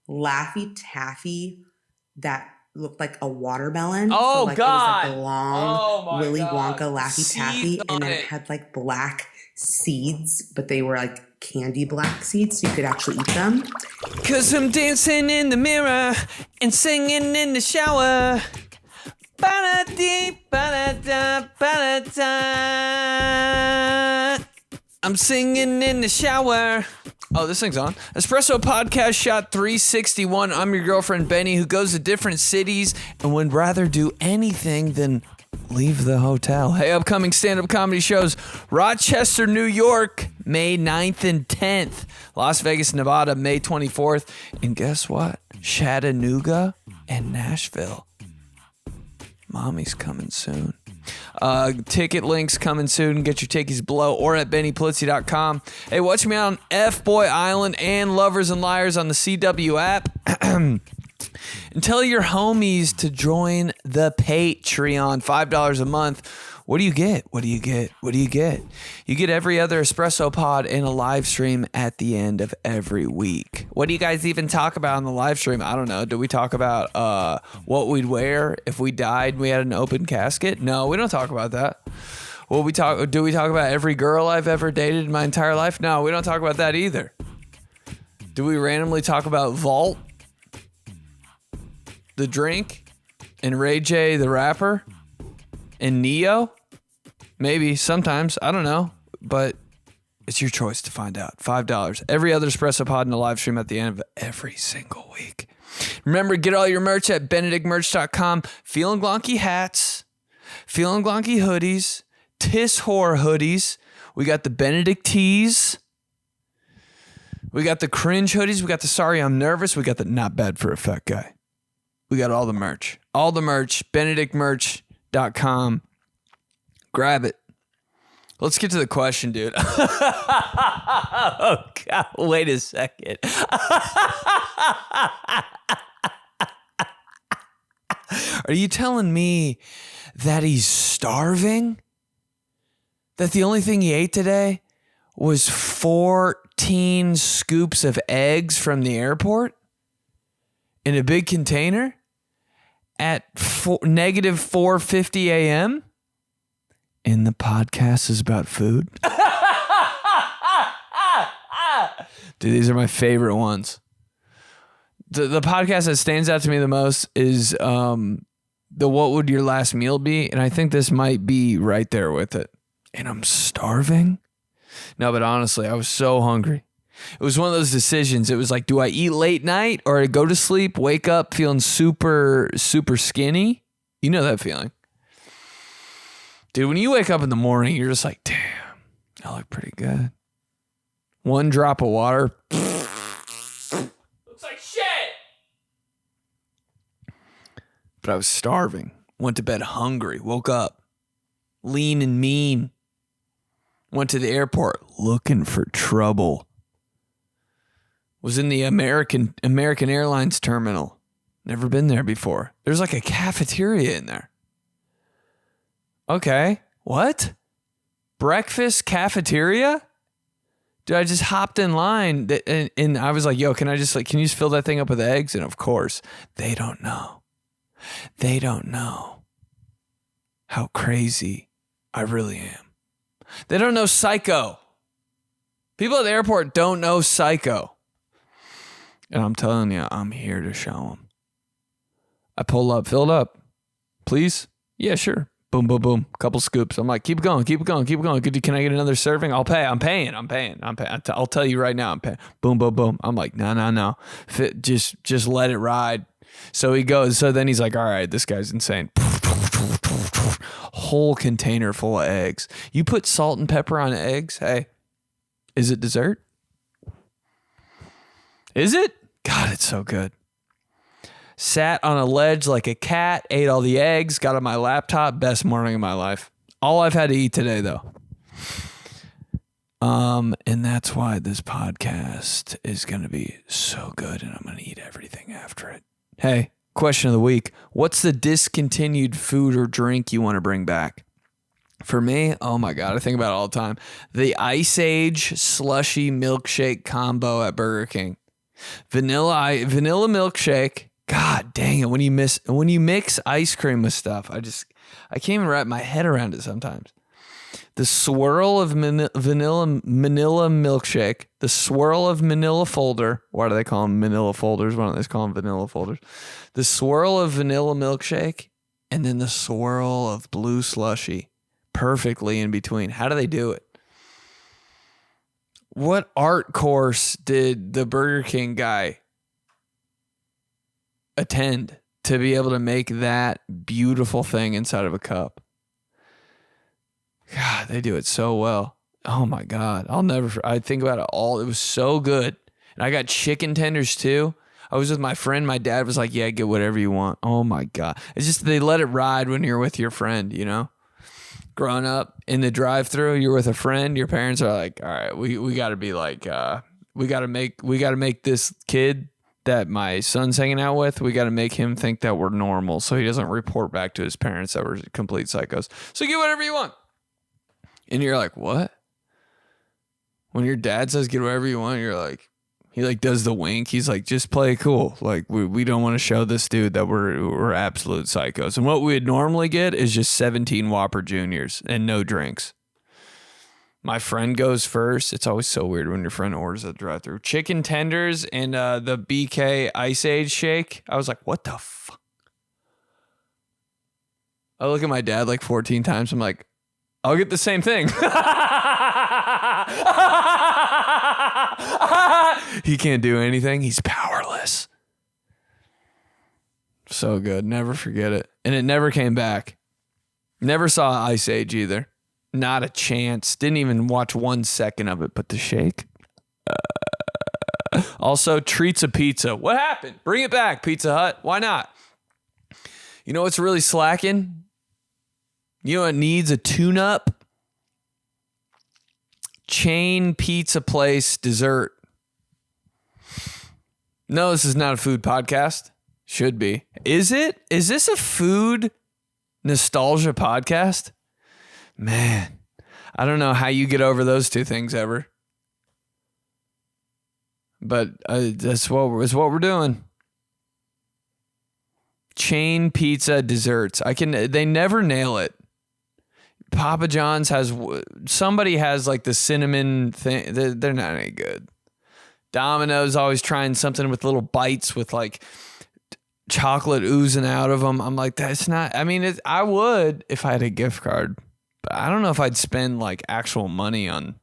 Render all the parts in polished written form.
laffy taffy that looked like a watermelon. Oh, so, God. It was like the long Willy God. Wonka Laffy Seeds Taffy. And then on it had like black seeds, but they were like candy black seeds, so you could actually eat them. 'Cause I'm dancing in the mirror and singing in the shower. Ba-da-dee, ba-da-da, ba-da-da. I'm singing in the shower. Oh, this thing's on. Espresso Podcast Shot 361. I'm your girlfriend, Benny, who goes to different cities and would rather do anything than leave the hotel. Hey, upcoming stand-up comedy shows. Rochester, New York, May 9th and 10th. Las Vegas, Nevada, May 24th. And guess what? Chattanooga and Nashville. Mommy's coming soon. Ticket links coming soon. Get your tickies below or at BennyPolizzi.com. Hey, watch me on F-Boy Island and Lovers and Liars on the CW app. And tell your homies to join the Patreon. $5 a month. What do you get? What do you get? What do you get? You get every other Espresso pod and a live stream at the end of every week. What do you guys even talk about on the live stream? I don't know. Do we talk about what we'd wear if we died and we had an open casket? No, we don't talk about that. Do we talk about every girl I've ever dated in my entire life? No, we don't talk about that either. Do we randomly talk about Vault, the drink, and Ray J, the rapper? And Neo? Maybe, sometimes. I don't know. But it's your choice to find out. $5. Every other Espresso pod and a live stream at the end of every single week. Remember, get all your merch at benedictmerch.com. Feeling Glonky hats. Feeling Glonky hoodies. Tiss Whore hoodies. We got the Benedict tees. We got the cringe hoodies. We got the sorry I'm nervous. We got the not bad for a fat guy. We got all the merch. All the merch. benedictmerch.com. Grab it. Let's get to the question, dude. Oh, God. Wait a second. Are you telling me that he's starving? That the only thing he ate today was 14 scoops of eggs from the airport in a big container? At negative 4:50 a.m. And the podcast is about food. Dude, these are my favorite ones. The podcast that stands out to me the most is the what would your last meal be? And I think this might be right there with it. And I'm starving? No, but honestly, I was so hungry. It was one of those decisions. It was like, do I eat late night or I go to sleep, wake up feeling super, super skinny? You know that feeling. Dude, when you wake up in the morning, you're just like, damn, I look pretty good. One drop of water. Looks like shit. But I was starving. Went to bed hungry. Woke up lean and mean. Went to the airport looking for trouble. Was in the American Airlines terminal. Never been there before. There's like a cafeteria in there. Okay. What? Breakfast cafeteria? Dude, I just hopped in line and I was like, yo, can you just fill that thing up with eggs? And of course, they don't know. They don't know how crazy I really am. They don't know Psycho. People at the airport don't know Psycho. And I'm telling you, I'm here to show them. I pull up, fill it up. Please? Yeah, sure. Boom, boom, boom. Couple scoops. I'm like, keep it going, keep it going, keep it going. Can I get another serving? I'll pay. I'm paying. I'll tell you right now, I'm paying. Boom, boom, boom. I'm like, no. Just let it ride. So he goes. So then he's like, all right, this guy's insane. Whole container full of eggs. You put salt and pepper on eggs? Hey, is it dessert? Is it? God, it's so good. Sat on a ledge like a cat, ate all the eggs, got on my laptop. Best morning of my life. All I've had to eat today, though. And that's why this podcast is going to be so good, and I'm going to eat everything after it. Hey, question of the week. What's the discontinued food or drink you want to bring back? For me, oh my God, I think about it all the time. The Ice Age slushy milkshake combo at Burger King. Vanilla milkshake. God dang it. When you mix ice cream with stuff, I can't even wrap my head around it sometimes. The swirl of manila milkshake, the swirl of manila folder. Why do they call them manila folders? Why don't they just call them vanilla folders? The swirl of vanilla milkshake, and then the swirl of blue slushy, perfectly in between. How do they do it? What art course did the Burger King guy attend to be able to make that beautiful thing inside of a cup? God, they do it so well. Oh my God. I think about it all. It was so good. And I got chicken tenders too. I was with my friend. My dad was like, yeah, get whatever you want. Oh my God. It's just, they let it ride when you're with your friend, you know? Growing up in the drive-thru, you're with a friend, your parents are like, all right, we got to be like, we got to make this kid that my son's hanging out with, we got to make him think that we're normal so he doesn't report back to his parents that we're complete psychos. So get whatever you want. And you're like, what? When your dad says get whatever you want, you're like, he like does the wink. He's like, just play it cool. Like we don't want to show this dude that we're absolute psychos. And what we'd normally get is just 17 Whopper Juniors and no drinks. My friend goes first. It's always so weird when your friend orders at the drive-thru. Chicken tenders and the BK Ice Age shake. I was like, what the fuck? I look at my dad like 14 times. I'm like, I'll get the same thing. He can't do anything. He's powerless. So good. Never forget it. And it never came back. Never saw Ice Age either. Not a chance. Didn't even watch 1 second of it, but the shake. Also, treats of pizza. What happened? Bring it back, Pizza Hut. Why not? You know what's really slacking? You know what needs a tune-up? Chain pizza place dessert. No, this is not a food podcast. Should be. Is it? Is this a food nostalgia podcast? Man, I don't know how you get over those two things ever. But that's what we're doing. Chain pizza desserts. They never nail it. Papa John's somebody has like the cinnamon thing. They're not any good. Domino's always trying something with little bites with like chocolate oozing out of them. I'm like, that's not, I mean, I would if I had a gift card, but I don't know if I'd spend like actual money on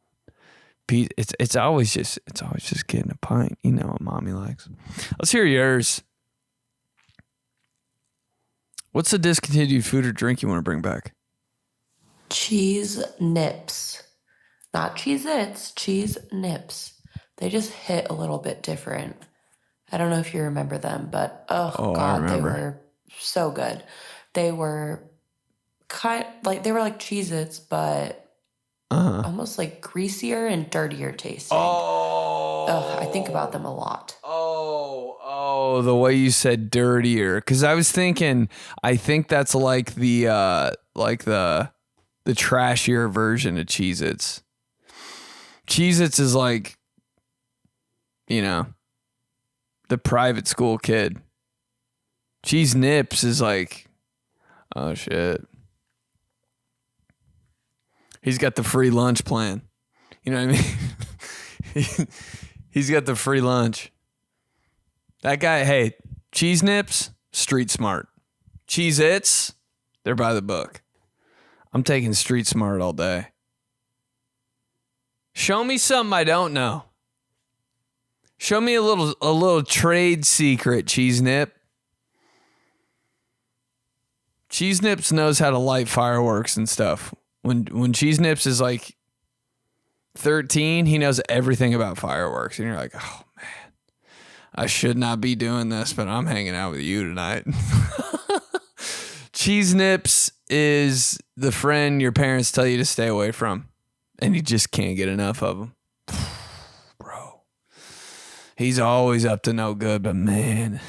pizza. It's always just getting a pint. You know what mommy likes. Let's hear yours. What's the discontinued food or drink you want to bring back? Cheese nips. Not Cheez-Its, cheese nips. They just hit a little bit different. I don't know if you remember them, but oh God, they were so good. They were they were like Cheez-Its, but almost like greasier and dirtier tasting. I think about them a lot. Oh, the way you said dirtier. Because I was thinking, I think that's like the trashier version of Cheez-Its. Cheez-Its is like, you know, the private school kid. Cheese Nips is like, oh shit. He's got the free lunch plan. You know what I mean? He's got the free lunch. That guy, hey, Cheese Nips, street smart. Cheez-Its, they're by the book. I'm taking street smart all day. Show me something I don't know. Show me a little trade secret, Cheese Nip. Cheese Nips knows how to light fireworks and stuff. When Cheese Nips is like 13, he knows everything about fireworks. And you're like, oh man, I should not be doing this, but I'm hanging out with you tonight. Cheese Nips is the friend your parents tell you to stay away from, and you just can't get enough of him. Bro, he's always up to no good, but man,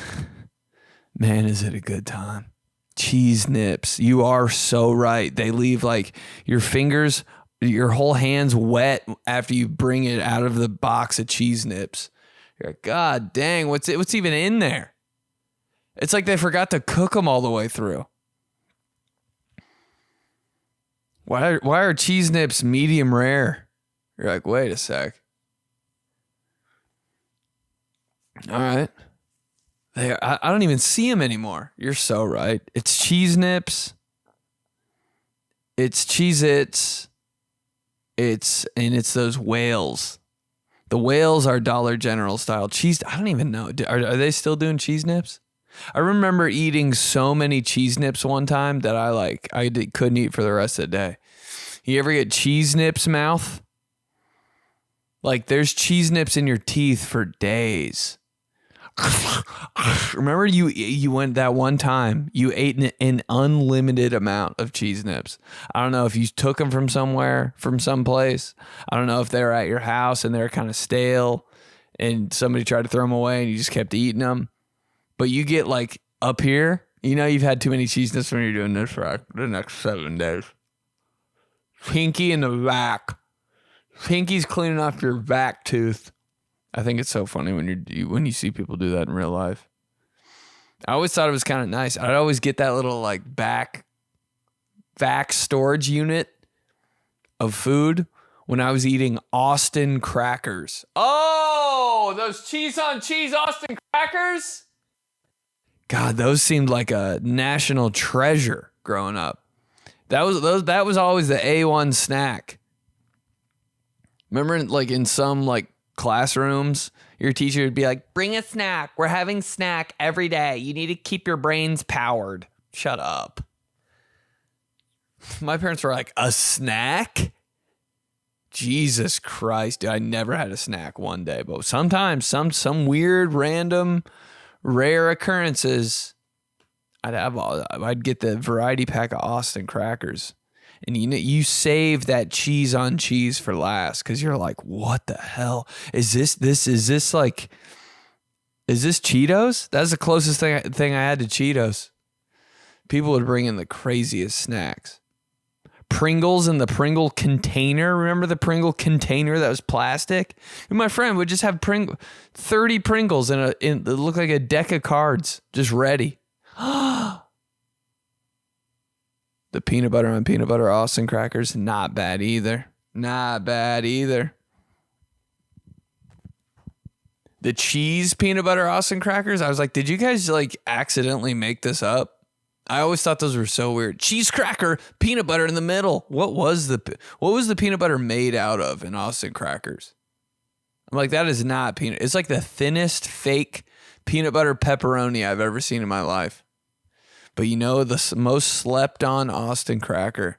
is it a good time. Cheese Nips, you are so right. They leave like your fingers, your whole hands wet after you bring it out of the box of Cheese Nips. You're like, God dang, what's even in there? It's like they forgot to cook them all the way through. Why are cheese nips medium rare? You're like, wait a sec. All right. I don't even see them anymore. You're so right. It's cheese nips. It's Cheez-Its. It's those whales. The whales are Dollar General style cheese. I don't even know. Are they still doing cheese nips? I remember eating so many cheese nips one time that couldn't eat for the rest of the day. You ever get cheese nips mouth? Like there's cheese nips in your teeth for days. Remember you went that one time, you ate an unlimited amount of cheese nips. I don't know if you took them from someplace. I don't know if they were at your house and they're kind of stale and somebody tried to throw them away and you just kept eating them. But you get like up here, you've had too many cheese nips when you're doing this for like the next 7 days. Pinky in the back. Pinky's cleaning off your back tooth. I think it's so funny when you see people do that in real life. I always thought it was kind of nice. I'd always get that little like back storage unit of food when I was eating Austin crackers. Oh, those cheese on cheese Austin crackers. God, those seemed like a national treasure growing up. That was always the A1 snack. Remember like in some like classrooms, your teacher would be like, bring a snack. We're having snack every day. You need to keep your brains powered. Shut up. My parents were like, a snack? Jesus Christ, dude. I never had a snack one day, but sometimes some weird, random, rare occurrences, I'd get the variety pack of Austin crackers. And you save that cheese on cheese for last because you're like, what the hell is this? Is this Cheetos? That's the closest thing I had to Cheetos. People would bring in the craziest snacks. Pringles in the Pringle container. Remember the Pringle container that was plastic? And my friend would just have 30 Pringles it looked like a deck of cards just ready. The peanut butter on peanut butter Austin crackers, not bad either. Not bad either. The cheese peanut butter Austin crackers, I was like, did you guys like accidentally make this up? I always thought those were so weird. Cheese cracker, peanut butter in the middle. What was the peanut butter made out of in Austin crackers? I'm like, that is not peanut. It's like the thinnest fake peanut butter pepperoni I've ever seen in my life. But the most slept on Austin cracker.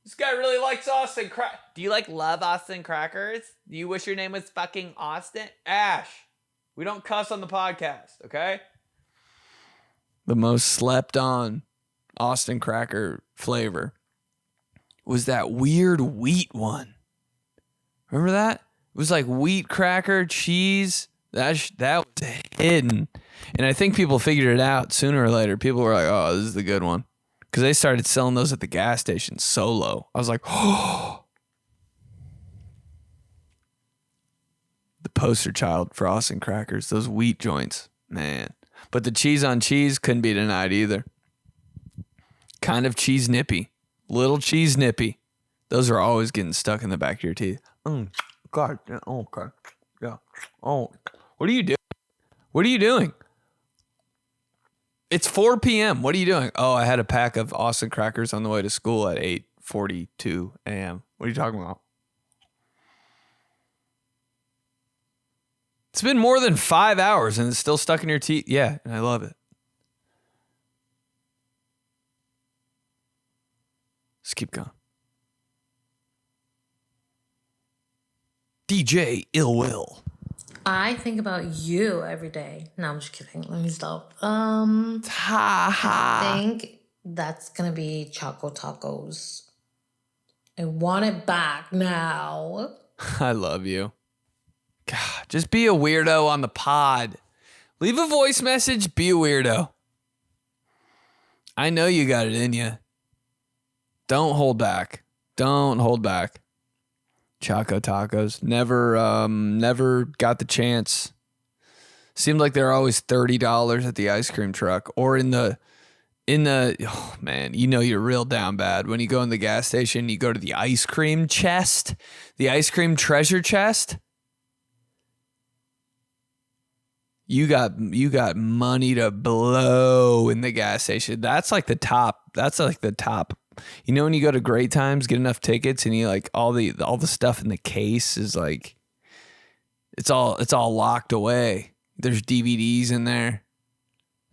This guy really likes Austin cracker. Do you love Austin crackers? Do you wish your name was fucking Austin? Ash, we don't cuss on the podcast, okay? The most slept on Austin cracker flavor was that weird wheat one. Remember that? It was like wheat cracker, cheese. That was hidden. And I think people figured it out sooner or later. People were like, oh, this is the good one. Because they started selling those at the gas station solo. I was like, oh. The poster child for Austin crackers. Those wheat joints. Man. But the cheese on cheese couldn't be denied either. Kind of cheese nippy. Little cheese nippy. Those are always getting stuck in the back of your teeth. God. Oh, God. Yeah. Oh. What are you doing? What are you doing? It's 4 p.m. What are you doing? Oh, I had a pack of Austin crackers on the way to school at 8:42 a.m. What are you talking about? It's been more than 5 hours and it's still stuck in your teeth. Yeah, and I love it. Let's keep going. DJ Ill Will. I think about you every day. No, I'm just kidding. Let me stop. Ha. I think that's gonna be Choco Tacos. I want it back now. I love you. God, just be a weirdo on the pod. Leave a voice message, be a weirdo. I know you got it in you. Don't hold back. Don't hold back. Choco Tacos. Never got the chance Seemed like they're always $30 at the ice cream truck or in the oh man, you know you're real down bad when you go in the gas station, you go to the ice cream chest, the ice cream treasure chest. You got money to blow in the gas station. That's like the top. That's like the top. You know when you go to Great Times, get enough tickets, and you like all the stuff in the case is like it's all locked away. There's DVDs in there.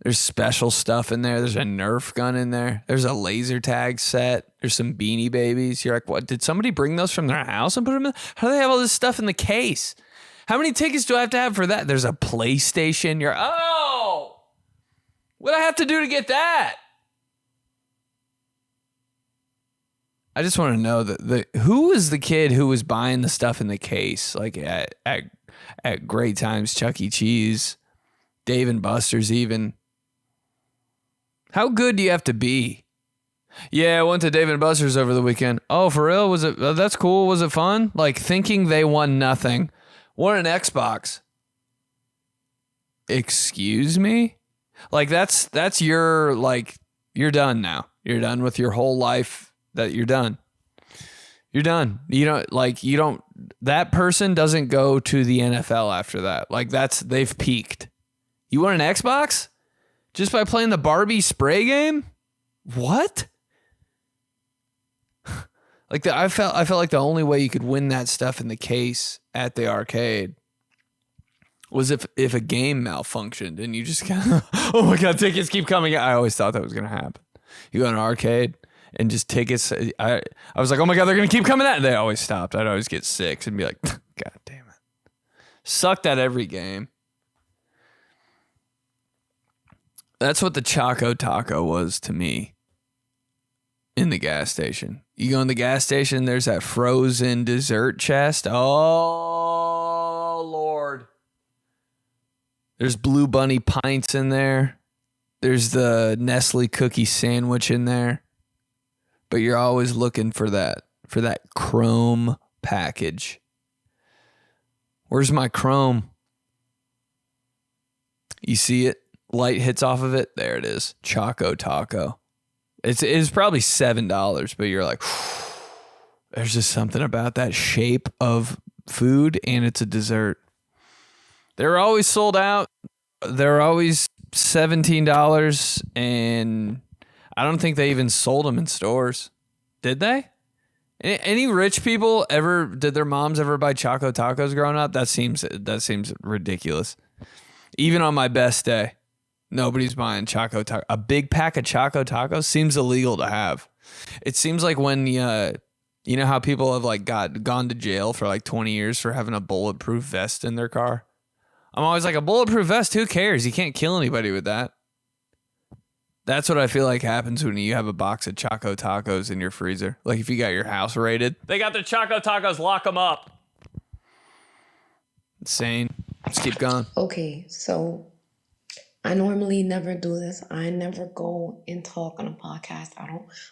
There's special stuff in there. There's a Nerf gun in there. There's a laser tag set. There's some Beanie Babies. You're like, what? Did somebody bring those from their house and put them in? How do they have all this stuff in the case? How many tickets do I have to have for that? There's a PlayStation. You're, oh, what do I have to do to get that? I just want to know who was the kid who was buying the stuff in the case, like at Great Times, Chuck E. Cheese, Dave and Buster's even. How good do you have to be? Yeah, I went to Dave and Buster's over the weekend. Oh, for real? Was it? That's cool. Was it fun? Like thinking they won nothing. Won an Xbox. Excuse me? Like that's your like you're done now. You're done with your whole life. That you're done. You're done. That person doesn't go to the NFL after that. Like they've peaked. You want an Xbox? Just by playing the Barbie spray game? What? I felt like the only way you could win that stuff in the case at the arcade was if a game malfunctioned and you just kind of, oh my God, tickets keep coming. I always thought that was going to happen. You go to an arcade and just tickets. I was like, oh my God, they're going to keep coming out. They always stopped. I'd always get 6 and be like, God damn it. Sucked at every game. That's what the Choco Taco was to me in the gas station. You go in the gas station, there's that frozen dessert chest. Oh, Lord. There's Blue Bunny pints in there. There's the Nestle cookie sandwich in there. But you're always looking for that chrome package. Where's my chrome? You see it? Light hits off of it. There it is. Choco Taco. It's probably $7, but you're like, there's just something about that shape of food, and it's a dessert. They're always sold out. They're always $17, and I don't think they even sold them in stores. Did they? Any rich people did their moms ever buy Choco Tacos growing up? That seems ridiculous. Even on my best day. Nobody's buying Choco Taco. A big pack of Choco Tacos seems illegal to have. It seems like when you know how people have like gone to jail for like 20 years for having a bulletproof vest in their car. I'm always like, a bulletproof vest, who cares? You can't kill anybody with that. That's what I feel like happens when you have a box of Choco Tacos in your freezer. Like if you got your house raided. They got the Choco Tacos, lock them up. Insane. Let's keep going. Okay, so I normally never do this. I never go and talk on a podcast.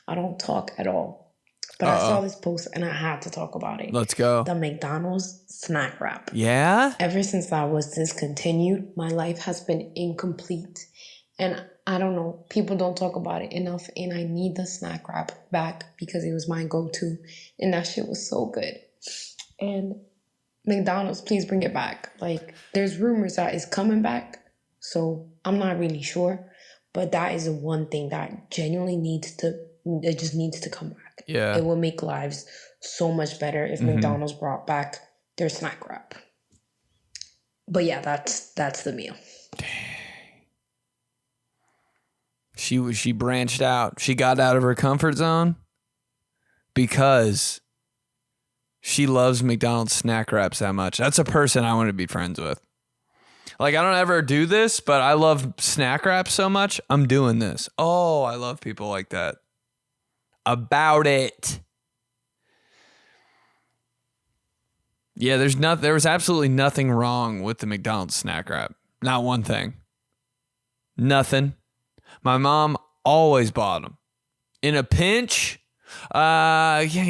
I don't talk at all. But I saw this post and I had to talk about it. Let's go. The McDonald's snack wrap. Yeah? Ever since that was discontinued, my life has been incomplete. And I don't know, people don't talk about it enough, and I need the snack wrap back because it was my go-to, and that shit was so good. And McDonald's, please bring it back. Like, there's rumors that it's coming back, so I'm not really sure, but that is the one thing that genuinely just needs to come back. Yeah. It will make lives so much better if McDonald's brought back their snack wrap. But yeah, that's the meal. She branched out. She got out of her comfort zone because she loves McDonald's snack wraps that much. That's a person I want to be friends with. Like, I don't ever do this, but I love snack wraps so much. I'm doing this. Oh, I love people like that. About it. Yeah, there was absolutely nothing wrong with the McDonald's snack wrap. Not one thing. Nothing. My mom always bought them. In a pinch, you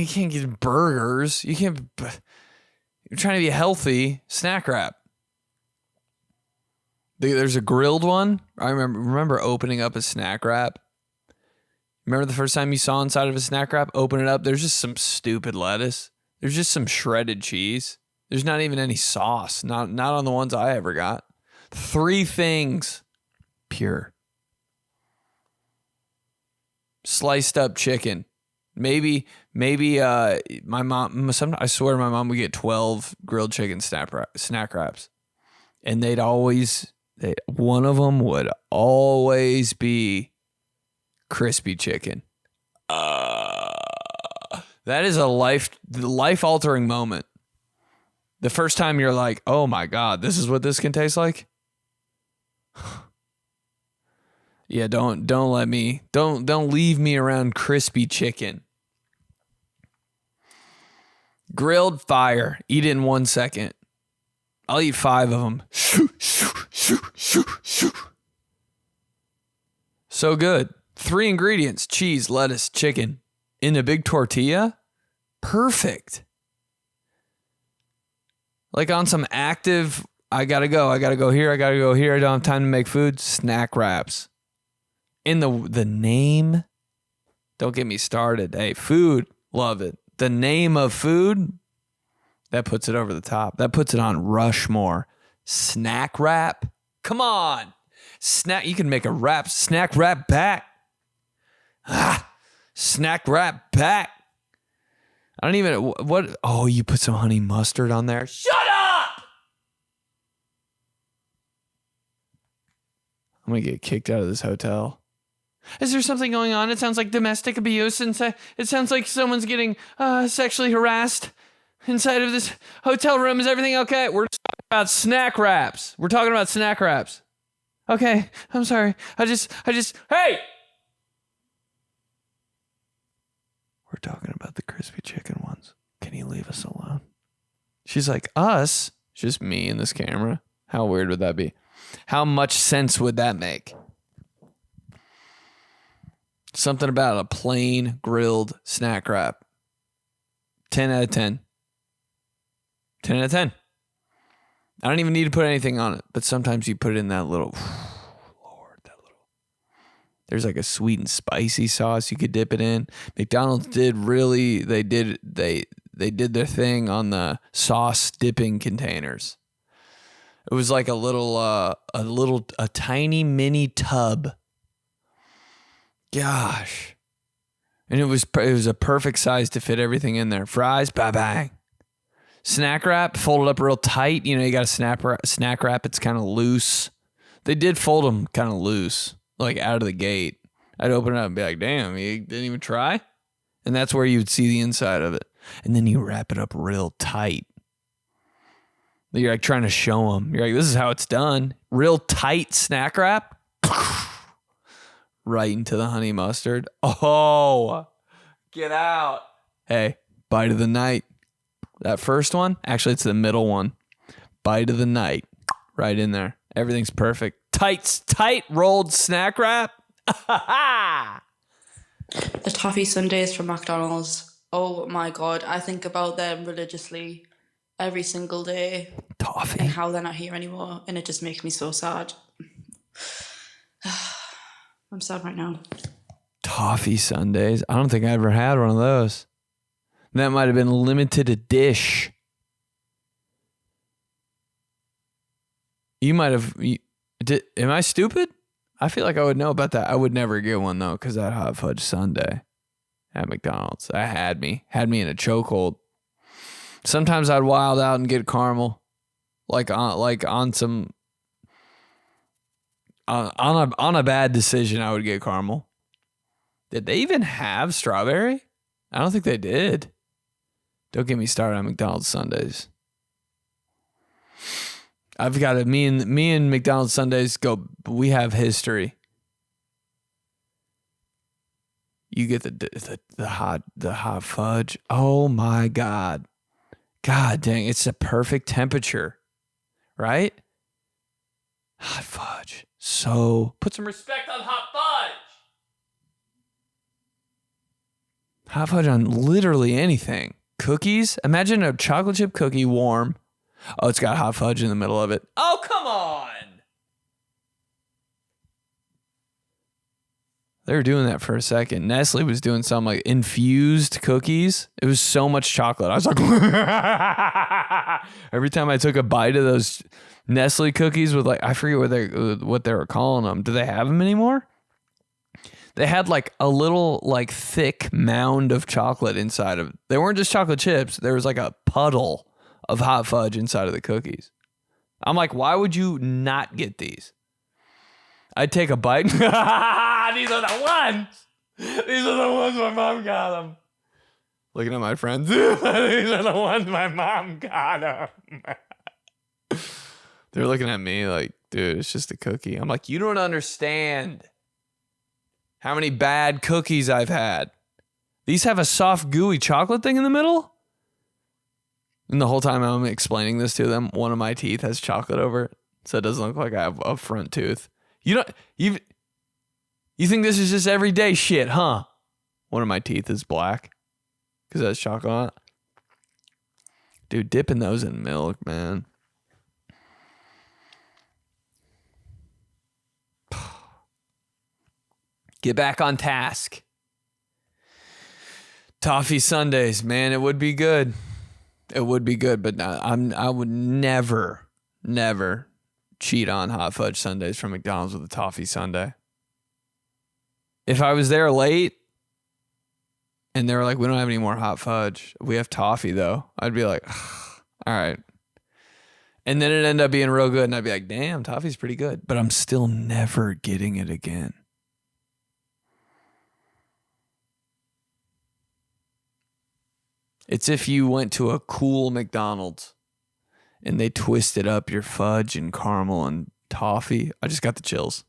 can't get burgers. You're trying to be healthy. Snack wrap. There's a grilled one. I remember opening up a snack wrap. Remember the first time you saw inside of a snack wrap? Open it up. There's just some stupid lettuce. There's just some shredded cheese. There's not even any sauce. Not on the ones I ever got. 3 things. Pure. Sliced up chicken. Maybe my mom, I swear my mom would get 12 grilled chicken snack wraps. And one of them would always be crispy chicken. That is a life-altering moment. The first time you're like, oh my God, this is what this can taste like? Yeah, don't leave me around crispy chicken. Grilled fire. Eat it in 1 second. I'll eat 5 of them. So good. 3 ingredients: cheese, lettuce, chicken. In a big tortilla? Perfect. Like on some active, I gotta go here, I don't have time to make food, snack wraps. In the name, don't get me started. Hey, food, love it. The name of food, that puts it over the top. That puts it on Rushmore. Snack wrap? Come on. You can make a wrap. Snack wrap back. Snack wrap back. I don't even, what? Oh, you put some honey mustard on there? Shut up! I'm going to get kicked out of this hotel. Is there something going on? It sounds like domestic abuse. And it sounds like someone's getting sexually harassed inside of this hotel room. Is everything okay? We're talking about snack wraps. Okay, I'm sorry. I just, hey! We're talking about the crispy chicken ones. Can you leave us alone? She's like, us? Just me and this camera? How weird would that be? How much sense would that make? Something about a plain grilled snack wrap. 10 out of 10. 10 out of 10. I don't even need to put anything on it, but sometimes you put it in that little, there's like a sweet and spicy sauce you could dip it in. McDonald's did their thing on the sauce dipping containers. It was like a tiny mini tub. Gosh. And it was a perfect size to fit everything in there. Fries, bang. Snack wrap, folded up real tight. You know, you got a snack wrap, it's kind of loose. They did fold them kind of loose, like out of the gate. I'd open it up and be like, damn, you didn't even try? And that's where you would see the inside of it. And then you wrap it up real tight. You're like trying to show them. You're like, this is how it's done. Real tight snack wrap. Right into the honey mustard. Oh, get out. Hey, bite of the night. That first one, actually, it's the middle one. Bite of the night. Right in there. Everything's perfect. Tight rolled snack wrap. The taffy sundaes from McDonald's. Oh my God. I think about them religiously every single day. Toffee. And how they're not here anymore. And it just makes me so sad. I'm sad right now. Toffee sundaes. I don't think I ever had one of those. That might have been limited edition. You might have. Am I stupid? I feel like I would know about that. I would never get one though, because that hot fudge sundae at McDonald's, that had me in a chokehold. Sometimes I'd wild out and get caramel, on a bad decision. I would get caramel. Did they even have strawberry? I don't think they did. Don't get me started on McDonald's sundaes. I've got it. Me and McDonald's sundaes go. We have history. You get the hot fudge. Oh my God. God dang, it's a perfect temperature, right? Hot fudge. So put some respect on hot fudge. Hot fudge on literally anything. Cookies. Imagine a chocolate chip cookie warm. Oh, it's got hot fudge in the middle of it. Oh, come on. They were doing that for a second. Nestle was doing some like infused cookies. It was so much chocolate. I was like, every time I took a bite of those Nestle cookies with like, I forget what they were calling them. Do they have them anymore? They had like a little like thick mound of chocolate inside of. They weren't just chocolate chips. There was like a puddle of hot fudge inside of the cookies. I'm like, why would you not get these? I'd take a bite. These are the ones. These are the ones my mom got them. Looking at my friends. These are the ones my mom got them. They're looking at me like, dude, it's just a cookie. I'm like, you don't understand how many bad cookies I've had. These have a soft, gooey chocolate thing in the middle. And the whole time I'm explaining this to them, one of my teeth has chocolate over it. So it doesn't look like I have a front tooth. You think this is just everyday shit, huh? One of my teeth is black because it has chocolate on it. Dude, dipping those in milk, man. Get back on task. Toffee Sundays, man, it would be good. It would be good, but I would never cheat on hot fudge sundaes from McDonald's with a toffee sundae. If I was there late and they were like, we don't have any more hot fudge, we have toffee though, I'd be like, all right. And then it'd end up being real good and I'd be like, damn, toffee's pretty good, but I'm still never getting it again. It's if you went to a cool McDonald's and they twisted up your fudge and caramel and toffee. I just got the chills.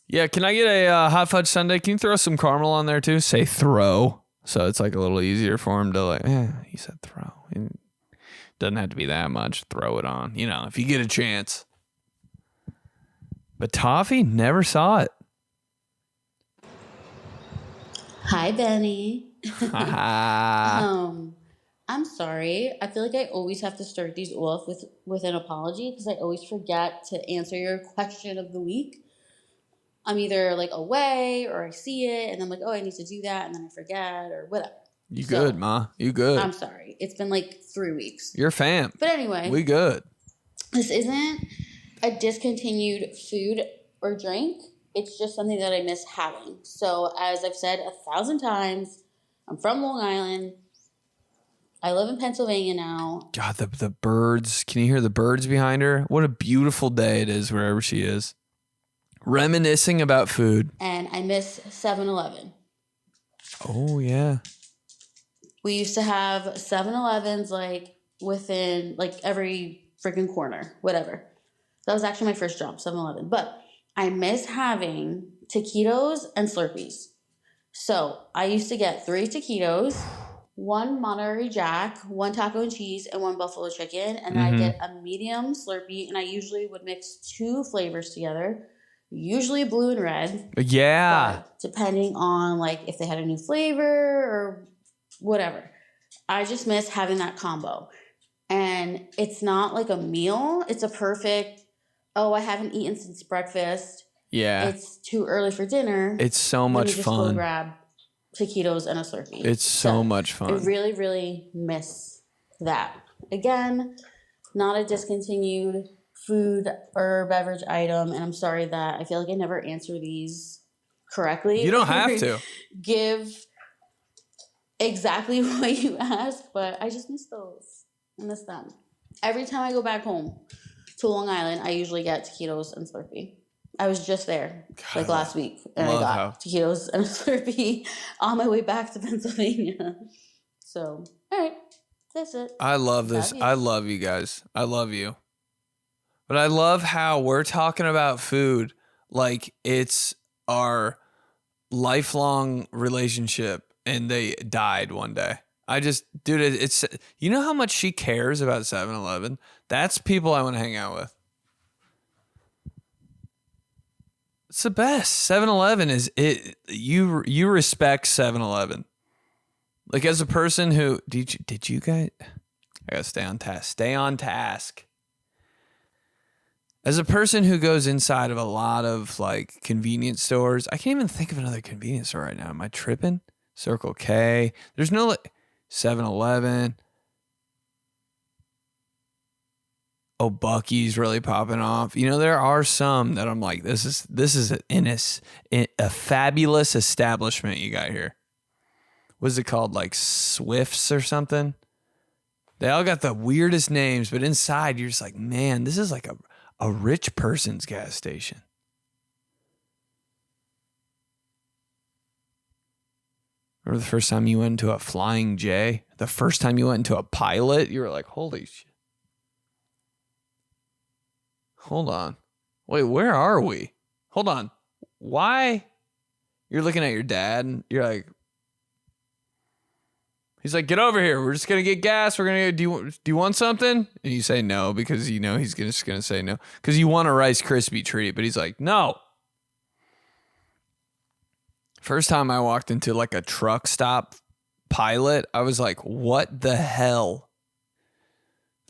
Yeah, can I get a hot fudge sundae? Can you throw some caramel on there too? Say throw. So it's like a little easier for him to like, he said throw. It doesn't have to be that much. Throw it on, if you get a chance. But toffee, never saw it. Hi, Benny. I'm sorry. I feel like I always have to start these off with an apology because I always forget to answer your question of the week. I'm either like away or I see it and I'm like, oh, I need to do that, and then I forget or whatever. You good, Ma? You good? I'm sorry. It's been like 3 weeks. You're a fan. But anyway, we good. This isn't a discontinued food or drink. It's just something that I miss having. So as I've said 1,000 times, I'm from Long Island. I live in Pennsylvania now. God, the birds. Can you hear the birds behind her? What a beautiful day it is wherever she is. Reminiscing about food. And I miss 7-Eleven. Oh, yeah. We used to have 7-Elevens like within like every freaking corner, whatever. That was actually my first job, 7-Eleven. But I miss having taquitos and Slurpees. So I used to get 3 taquitos, 1 Monterey Jack, 1 taco and cheese, and 1 buffalo chicken. And I get a medium Slurpee, and I usually would mix 2 flavors together, usually blue and red. Yeah. Depending on like if they had a new flavor or whatever. I just miss having that combo. And it's not like a meal. It's a perfect, I haven't eaten since breakfast. Yeah. It's too early for dinner. It's so much just fun. Go grab taquitos and a Slurpee. It's so much fun. I really, really miss that. Again, not a discontinued food or beverage item. And I'm sorry that I feel like I never answer these correctly. You don't have to. Give exactly what you asked, but I just miss those. I miss them. Every time I go back home to Long Island, I usually get taquitos and Slurpee. I was just there like last week, and I got taquitos and a Slurpee on my way back to Pennsylvania. So, all right, that's it. I love this. I love you guys. I love you. But I love how we're talking about food like it's our lifelong relationship and they died one day. Dude, it's, you know how much she cares about 7-Eleven? That's people I want to hang out with. It's the best. 7-Eleven is it. You respect 7-Eleven. Like as a person who did you guys? I gotta stay on task. Stay on task. As a person who goes inside of a lot of like convenience stores, I can't even think of another convenience store right now. Am I tripping? Circle K. There's no like 7-Eleven. Oh, Bucky's really popping off. You know, there are some that I'm like, this is a fabulous establishment you got here. What's it called? Like Swifts or something? They all got the weirdest names, but inside you're just like, man, this is like a rich person's gas station. Remember the first time you went into a Flying J? The first time you went into a Pilot? You were like, holy shit. Hold on. Wait, where are we? Hold on. Why? You're looking at your dad and you're like, he's like, get over here. We're just going to get gas. We're going to do you want something? And you say no because you know he's just going to say no. Because you want a Rice Krispie treat, but he's like, no. First time I walked into like a truck stop Pilot, I was like, what the hell?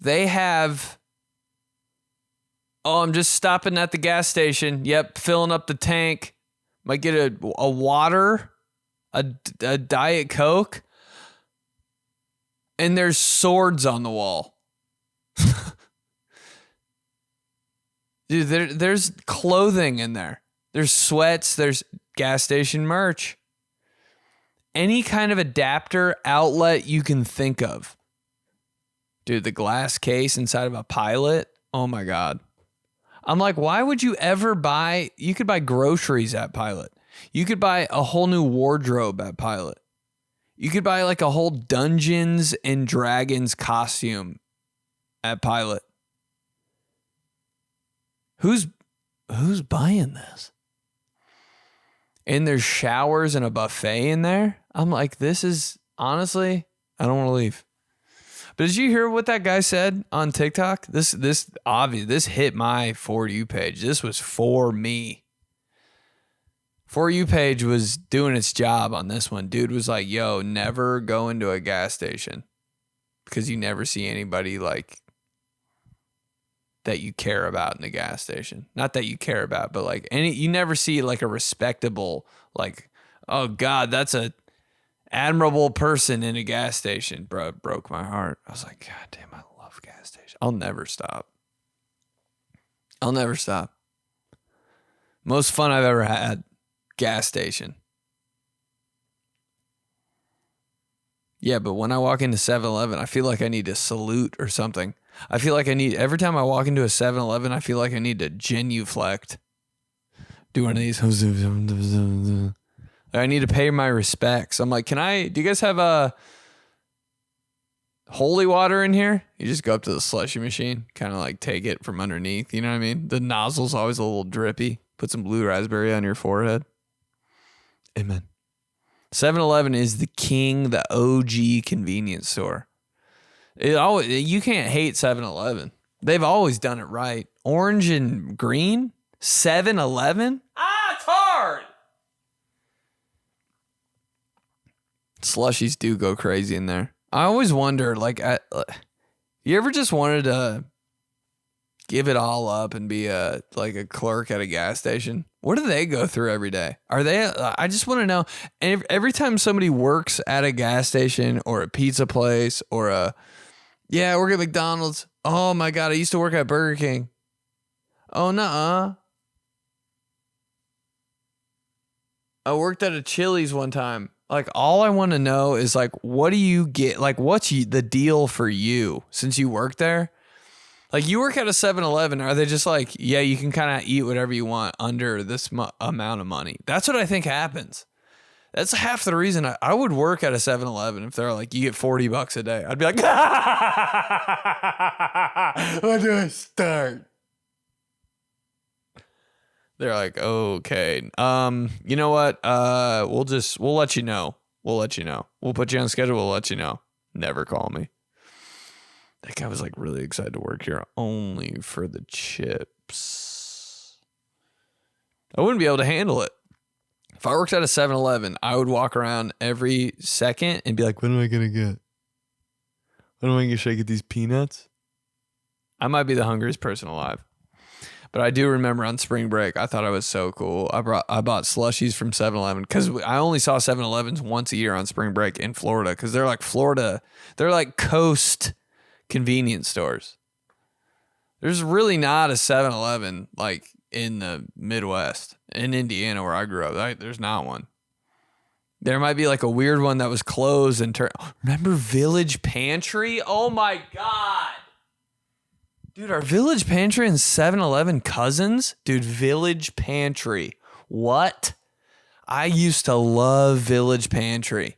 They have... Oh, I'm just stopping at the gas station. Yep, filling up the tank. Might get a water, a Diet Coke. And there's swords on the wall. Dude, there's clothing in there. There's sweats. There's gas station merch. Any kind of adapter outlet you can think of. Dude, the glass case inside of a Pilot. Oh my God. I'm like, why would you ever buy? You could buy groceries at Pilot. You could buy a whole new wardrobe at Pilot. You could buy like a whole Dungeons and Dragons costume at Pilot. Who's buying this? And there's showers and a buffet in there. I'm like, this is honestly, I don't want to leave. But did you hear what that guy said on TikTok? This hit my For You page. This was for me. For You page was doing its job on this one. Dude was like, yo, never go into a gas station because you never see anybody like that you care about in the gas station. Not that you care about, but like you never see like a respectable, like, oh God, that's a admirable person in a gas station. Bro, it broke my heart. I was like, God damn, I love gas stations. I'll never stop. Most fun I've ever had. Gas station. Yeah, but when I walk into 7-Eleven, I feel like I need to salute or something. I feel like every time I walk into a 7-Eleven, I feel like I need to genuflect. Do one of these. I need to pay my respects. I'm like, do you guys have a holy water in here? You just go up to the slushy machine, kind of like take it from underneath. You know what I mean? The nozzle's always a little drippy. Put some blue raspberry on your forehead. Amen. 7-Eleven is the king, the OG convenience store. You can't hate 7-Eleven. They've always done it right. Orange and green, 7-Eleven. It's hard. Slushies do go crazy in there. I always wonder, like, you ever just wanted to give it all up and be a clerk at a gas station? What do they go through every day? I just want to know. Every time somebody works at a gas station or a pizza place or I work at McDonald's. Oh my God, I used to work at Burger King. Oh, nuh-uh. I worked at a Chili's one time. Like, all I want to know is, like, what do you get? Like, what's the deal for you since you work there? Like, you work at a 7-Eleven. Are they just like, yeah, you can kind of eat whatever you want under this amount of money? That's what I think happens. That's half the reason I would work at a 7-Eleven if they're like, you get $40 a day. I'd be like, where do I start? They're like, okay. You know what? We'll let you know. We'll put you on schedule. We'll let you know. Never call me. That guy was like really excited to work here only for the chips. I wouldn't be able to handle it. If I worked at a 7-Eleven, I would walk around every second and be like, what am I going to get? What am I going to get? Should I get these peanuts? I might be the hungriest person alive. But I do remember on spring break, I thought I was so cool. I bought slushies from 7-Eleven because I only saw 7-Elevens once a year on spring break in Florida because they're like coast convenience stores. There's really not a 7-Eleven like in the Midwest, in Indiana where I grew up. There's not one. There might be like a weird one that was closed and remember Village Pantry? Oh my God. Dude, are Village Pantry and 7-Eleven cousins? Dude, Village Pantry. What? I used to love Village Pantry.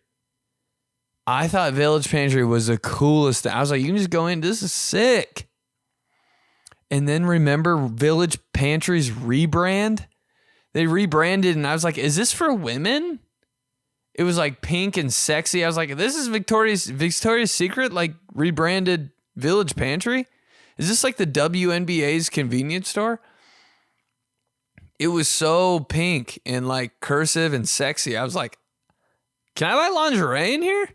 I thought Village Pantry was the coolest thing. I was like, you can just go in. This is sick. And then remember Village Pantry's rebrand? They rebranded and I was like, is this for women? It was like pink and sexy. I was like, this is Victoria's Secret, like rebranded Village Pantry? Is this like the WNBA's convenience store? It was so pink and like cursive and sexy. I was like, can I buy lingerie in here?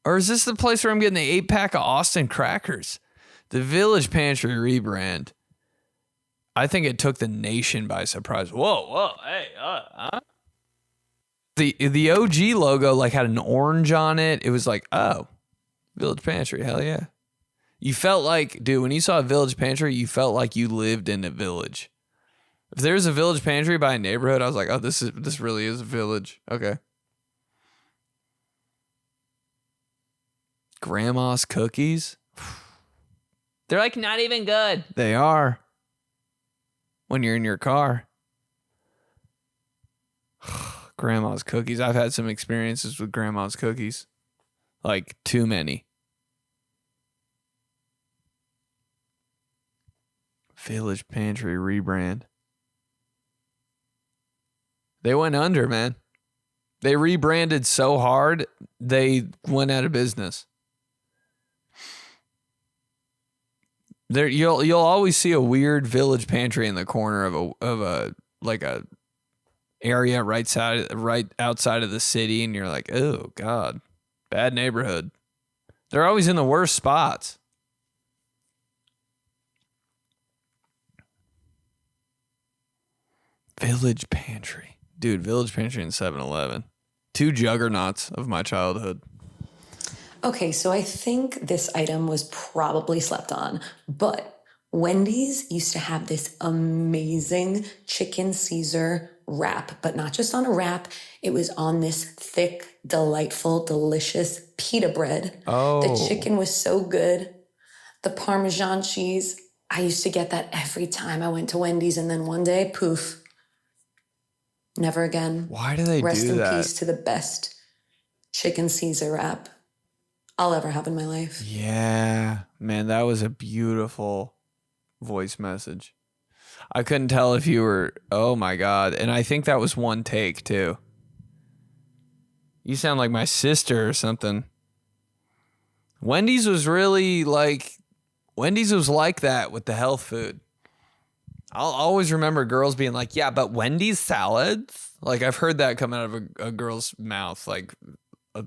Or is this the place where I'm getting the 8-pack of Austin crackers? The Village Pantry rebrand. I think it took the nation by surprise. Whoa, hey, The OG logo like had an orange on it. It was like, oh, Village Pantry, hell yeah. You felt like, dude, when you saw a Village Pantry, you felt like you lived in a village. If there's a Village Pantry by a neighborhood, I was like, oh, this really is a village. Okay. Grandma's cookies. They're like not even good. They are. When you're in your car. Grandma's cookies. I've had some experiences with Grandma's cookies. Like too many. Village Pantry rebrand. They went under, man. They rebranded so hard, they went out of business. There, you'll always see a weird Village Pantry in the corner of a area right outside of the city, and you're like, oh God, bad neighborhood. They're always in the worst spots. Village Pantry. Dude, Village Pantry and 7-Eleven. Two juggernauts of my childhood. Okay, so I think this item was probably slept on, but Wendy's used to have this amazing chicken Caesar wrap, but not just on a wrap. It was on this thick, delightful, delicious pita bread. Oh. The chicken was so good. The Parmesan cheese, I used to get that every time I went to Wendy's, and then one day, poof. Never again. Why do they Rest do in that? peace to the best chicken Caesar wrap I'll ever have in my life. Yeah, man, that was a beautiful voice message. I couldn't tell if you were, oh my God. And I think that was one take too. You sound like my sister or something. Wendy's was like that with the health food. I'll always remember girls being like, yeah, but Wendy's salads? Like I've heard that come out of a girl's mouth like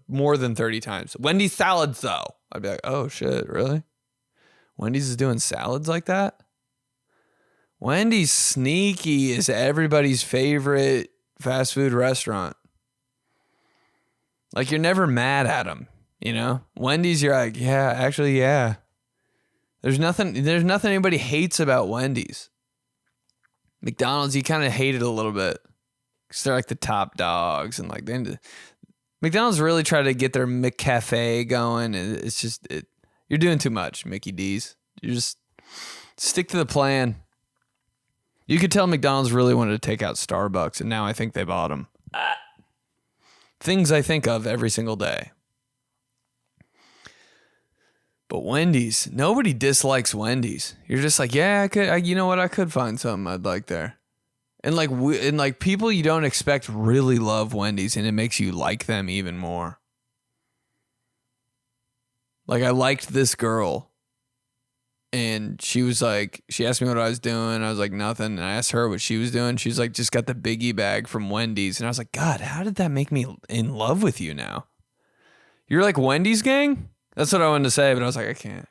more than 30 times. Wendy's salads though. I'd be like, oh shit, really? Wendy's is doing salads like that? Wendy's sneaky is everybody's favorite fast food restaurant. Like you're never mad at them, you know? Wendy's, you're like, yeah, actually, yeah. There's nothing anybody hates about Wendy's. McDonald's, you kind of hate it a little bit because they're like the top dogs and like McDonald's really try to get their McCafe going. And it's just, you're doing too much, Mickey D's. You just stick to the plan. You could tell McDonald's really wanted to take out Starbucks, and now I think they bought them. Things I think of every single day. But Wendy's, nobody dislikes Wendy's. You're just like, yeah, you know what? I could find something I'd like there. And like people you don't expect really love Wendy's, and it makes you like them even more. Like I liked this girl, and she asked me what I was doing. I was like, nothing. And I asked her what she was doing. She's like, just got the biggie bag from Wendy's. And I was like, God, how did that make me in love with you now? You're like Wendy's gang? That's what I wanted to say, but I was like, I can't.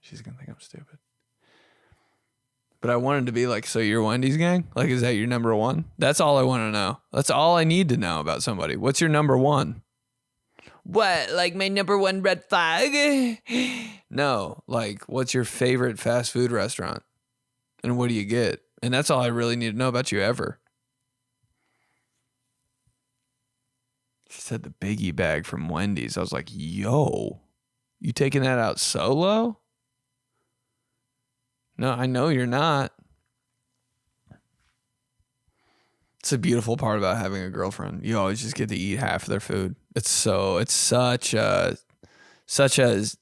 She's going to think I'm stupid. But I wanted to be like, so you're Wendy's gang? Like, is that your number one? That's all I want to know. That's all I need to know about somebody. What's your number one? What? Like my number one red flag? No. Like, what's your favorite fast food restaurant? And what do you get? And that's all I really need to know about you ever. She said the biggie bag from Wendy's. I was like, yo, you taking that out solo? No, I know you're not. It's a beautiful part about having a girlfriend. You always just get to eat half of their food. It's such a,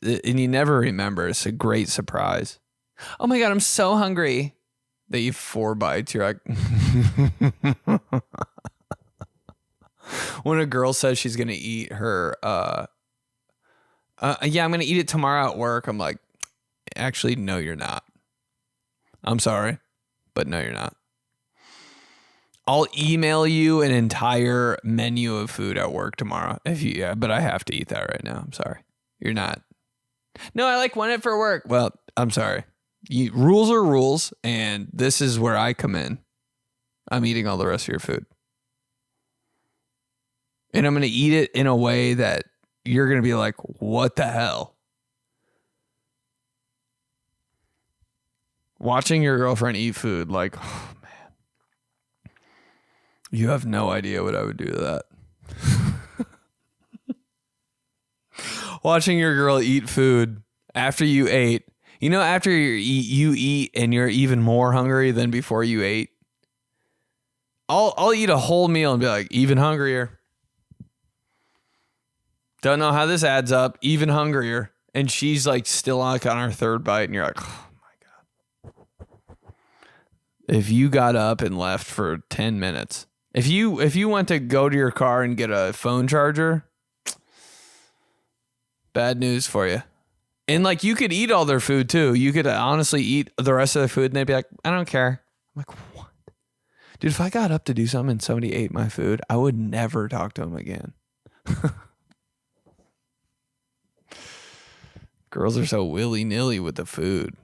and you never remember. It's a great surprise. Oh my God, I'm so hungry. They eat 4 bites. You're like, when a girl says she's going to eat her, yeah, I'm going to eat it tomorrow at work. I'm like, actually, no, you're not. I'm sorry, but no, you're not. I'll email you an entire menu of food at work tomorrow. But I have to eat that right now. I'm sorry. You're not. No, I want it for work. Well, I'm sorry. Rules are rules, and this is where I come in. I'm eating all the rest of your food. And I'm going to eat it in a way that you're going to be like, what the hell? Watching your girlfriend eat food, like, oh man, you have no idea what I would do to that. Watching your girl eat food after you ate, after you eat and you're even more hungry than before you ate. I'll eat a whole meal and be like, even hungrier. Don't know how this adds up, even hungrier. And she's like still on her third bite, and you're like, oh. If you got up and left for 10 minutes, if you went to go to your car and get a phone charger, bad news for you. And you could eat all their food too. You could honestly eat the rest of their food and they'd be like, I don't care. I'm like, what? Dude, if I got up to do something and somebody ate my food, I would never talk to them again. Girls are so willy-nilly with the food.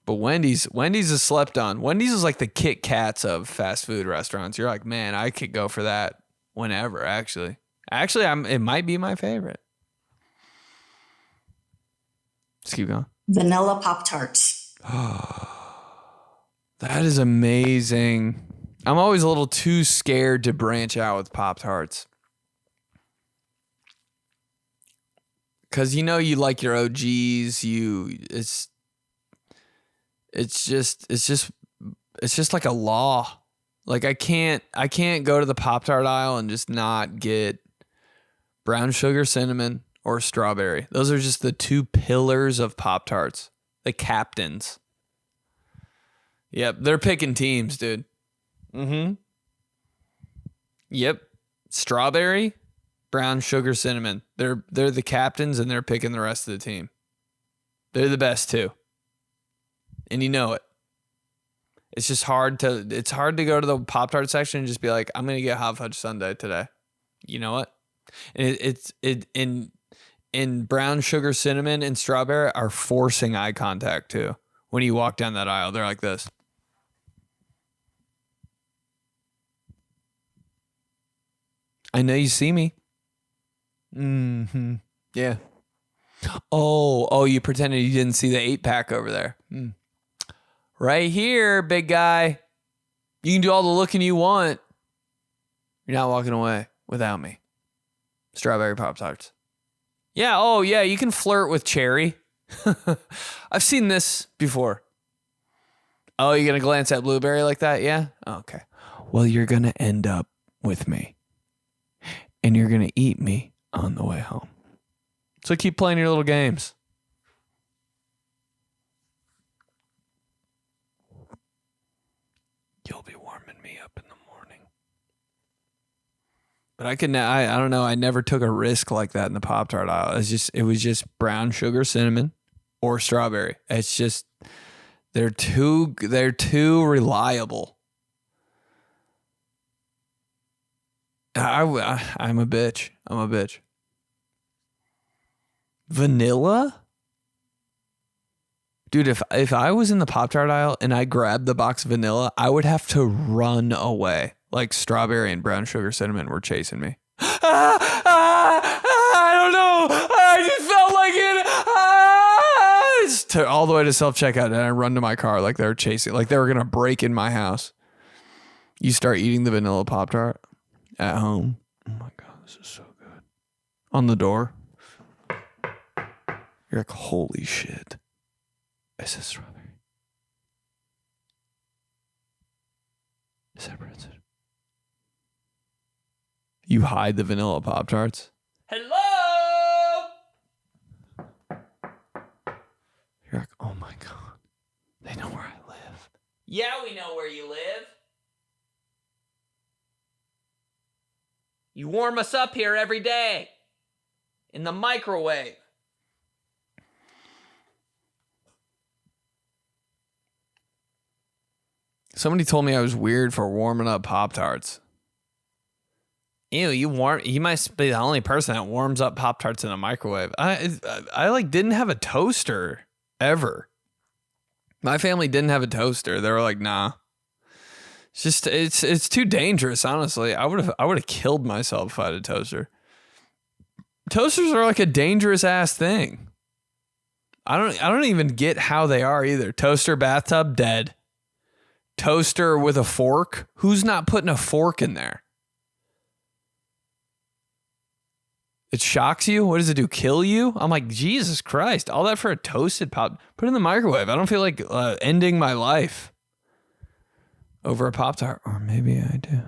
But Wendy's is slept on. Wendy's is like the Kit Kats of fast food restaurants. You're like, man, I could go for that whenever, actually. Actually, it might be my favorite. Just keep going. Vanilla Pop-Tarts. That is amazing. I'm always a little too scared to branch out with Pop-Tarts. Because you like your OGs. It's just like a law. Like I can't go to the Pop-Tart aisle and just not get brown sugar cinnamon or strawberry. Those are just the 2 pillars of Pop-Tarts. The captains. Yep, they're picking teams, dude. Mm-hmm. Yep. Strawberry, brown sugar cinnamon. They're the captains and they're picking the rest of the team. They're the best too. And you know it. It's just hard to go to the Pop-Tart section and just be like, I'm going to get hot fudge sundae today. You know what? And in brown sugar cinnamon and strawberry are forcing eye contact too. When you walk down that aisle, they're like this. I know you see me. Mm-hmm. Yeah. Oh, you pretended you didn't see the 8-pack over there. Right here, big guy. You can do all the looking you want. You're not walking away without me. Strawberry Pop-Tarts. Yeah, oh yeah, you can flirt with cherry. I've seen this before. Oh, you're going to glance at blueberry like that? Yeah? Okay. Well, you're going to end up with me. And you're going to eat me on the way home. So keep playing your little games. You'll be warming me up in the morning. But I don't know. I never took a risk like that in the Pop-Tart aisle. It was just brown sugar cinnamon or strawberry. It's just, they're too reliable. I'm a bitch. Vanilla? Dude, if I was in the Pop-Tart aisle and I grabbed the box of vanilla, I would have to run away. Like strawberry and brown sugar cinnamon were chasing me. I don't know. I just felt like it. Just all the way to self-checkout, and I run to my car like they were chasing, like they were going to break in my house. You start eating the vanilla Pop-Tart at home. Oh my God, this is so good. On the door. You're like, holy shit. Is this strawberry? Is that breaded? You hide the vanilla Pop-Tarts. Hello? You're like, oh my God. They know where I live. Yeah, we know where you live. You warm us up here every day. In the microwave. Somebody told me I was weird for warming up Pop-Tarts. Ew, you might be the only person that warms up Pop-Tarts in a microwave. I like didn't have a toaster ever. My family didn't have a toaster. They were like, nah. It's just it's too dangerous, honestly. I would have killed myself if I had a toaster. Toasters are like a dangerous ass thing. I don't even get how they are either. Toaster, bathtub, dead. Toaster with a fork? Who's not putting a fork in there? It shocks you? What does it do? Kill you? I'm like, Jesus Christ. All that for a toasted pop. Put it in the microwave. I don't feel like ending my life over a Pop-Tart. Or maybe I do.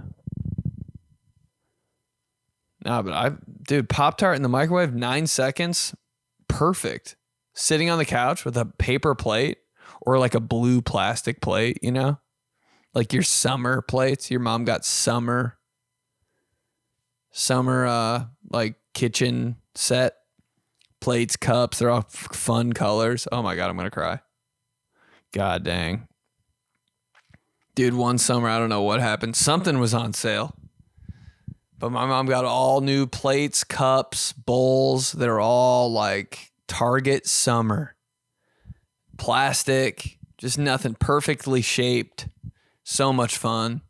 No, but Pop-Tart in the microwave, 9 seconds. Perfect. Sitting on the couch with a paper plate or like a blue plastic plate, you know? Like your summer plates. Your mom got summer like kitchen set plates, cups. They're all fun colors. Oh my God, I'm gonna cry. God dang. Dude, one summer, I don't know what happened. Something was on sale. But my mom got all new plates, cups, bowls. They're all like Target summer. Plastic, just nothing, perfectly shaped. So much fun.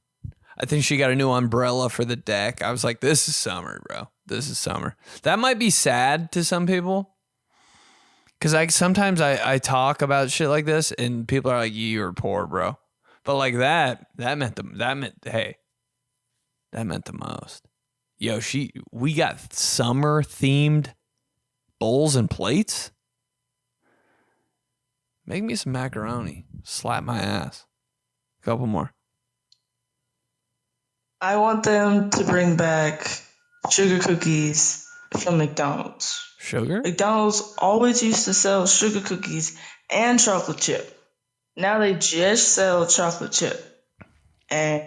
I think she got a new umbrella for the deck. I was like, this is summer, bro. This is summer. That might be sad to some people. Because sometimes I talk about shit like this and people are like, you're poor, bro. But like that meant the most. Yo, we got summer themed bowls and plates. Make me some macaroni. Slap my ass. Couple more. I want them to bring back sugar cookies from McDonald's. Sugar? McDonald's always used to sell sugar cookies and chocolate chip. Now they just sell chocolate chip. And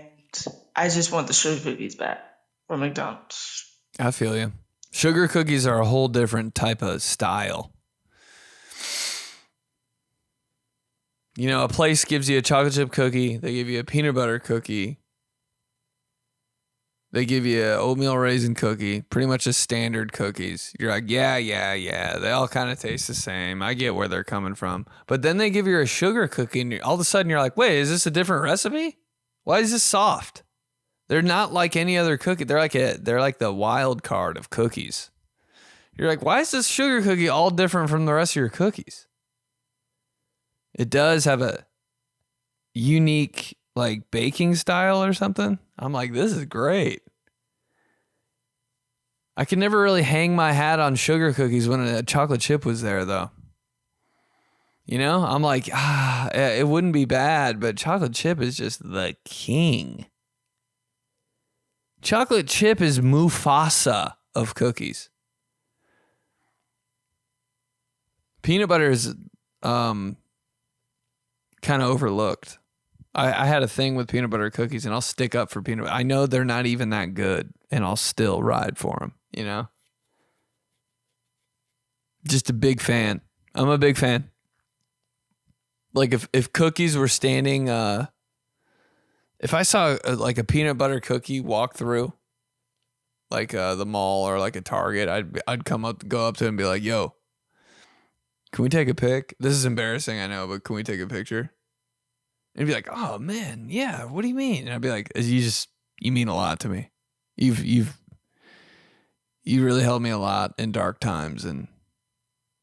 I just want the sugar cookies back from McDonald's. I feel you. Sugar cookies are a whole different type of style. You know, a place gives you a chocolate chip cookie. They give you a peanut butter cookie. They give you an oatmeal raisin cookie. Pretty much a standard cookies. You're like, yeah. They all kind of taste the same. I get where they're coming from. But then they give you a sugar cookie, and all of a sudden you're like, wait, is this a different recipe? Why is this soft? They're not like any other cookie. They're like the wild card of cookies. You're like, why is this sugar cookie all different from the rest of your cookies? It does have a unique like baking style or something. I'm like, this is great. I could never really hang my hat on sugar cookies when a chocolate chip was there though. You know, I'm like, it wouldn't be bad, but chocolate chip is just the king. Chocolate chip is Mufasa of cookies. Peanut butter is kind of overlooked. I had a thing with peanut butter cookies, and I'll stick up for peanut butter. I know they're not even that good, and I'll still ride for them, you know? Just a big fan. I'm a big fan. Like if cookies were standing, if I saw like a peanut butter cookie walk through like the mall or like a Target, I'd go up to it and be like, yo, Can we take a pic? This is embarrassing, I know, but can we take a picture? And be like, oh man, yeah, what do you mean? And I'd be like, you mean a lot to me. You really helped me a lot in dark times. And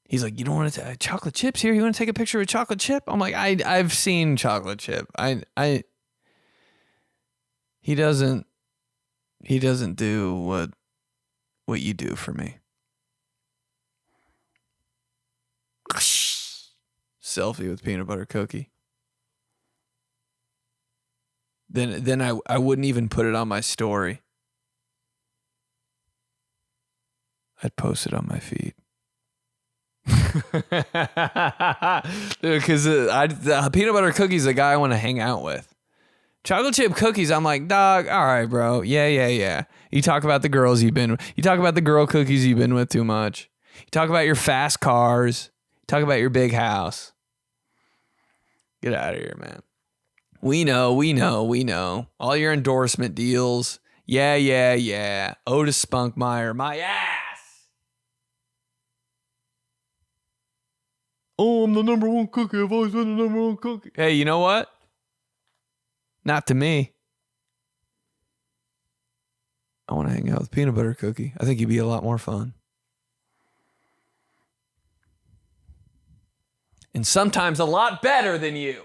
he's like, you don't want to chocolate chips here? You want to take a picture of a chocolate chip? I'm like, I've seen chocolate chip. He doesn't do what you do for me. Selfie with peanut butter cookie. Then I wouldn't even put it on my story. I'd post it on my feed. Because the peanut butter cookies the guy I want to hang out with. Chocolate chip cookies, I'm like, dog, all right, bro. Yeah. You talk about the girls you talk about the girl cookies you've been with too much. You talk about your fast cars. You talk about your big house. Get out of here, man. We know. All your endorsement deals. Yeah. Otis Spunkmeyer, my ass. Oh, I'm the number one cookie. I've always been the number one cookie. Hey, you know what? Not to me. I want to hang out with peanut butter cookie. I think he'd be a lot more fun. And sometimes a lot better than you.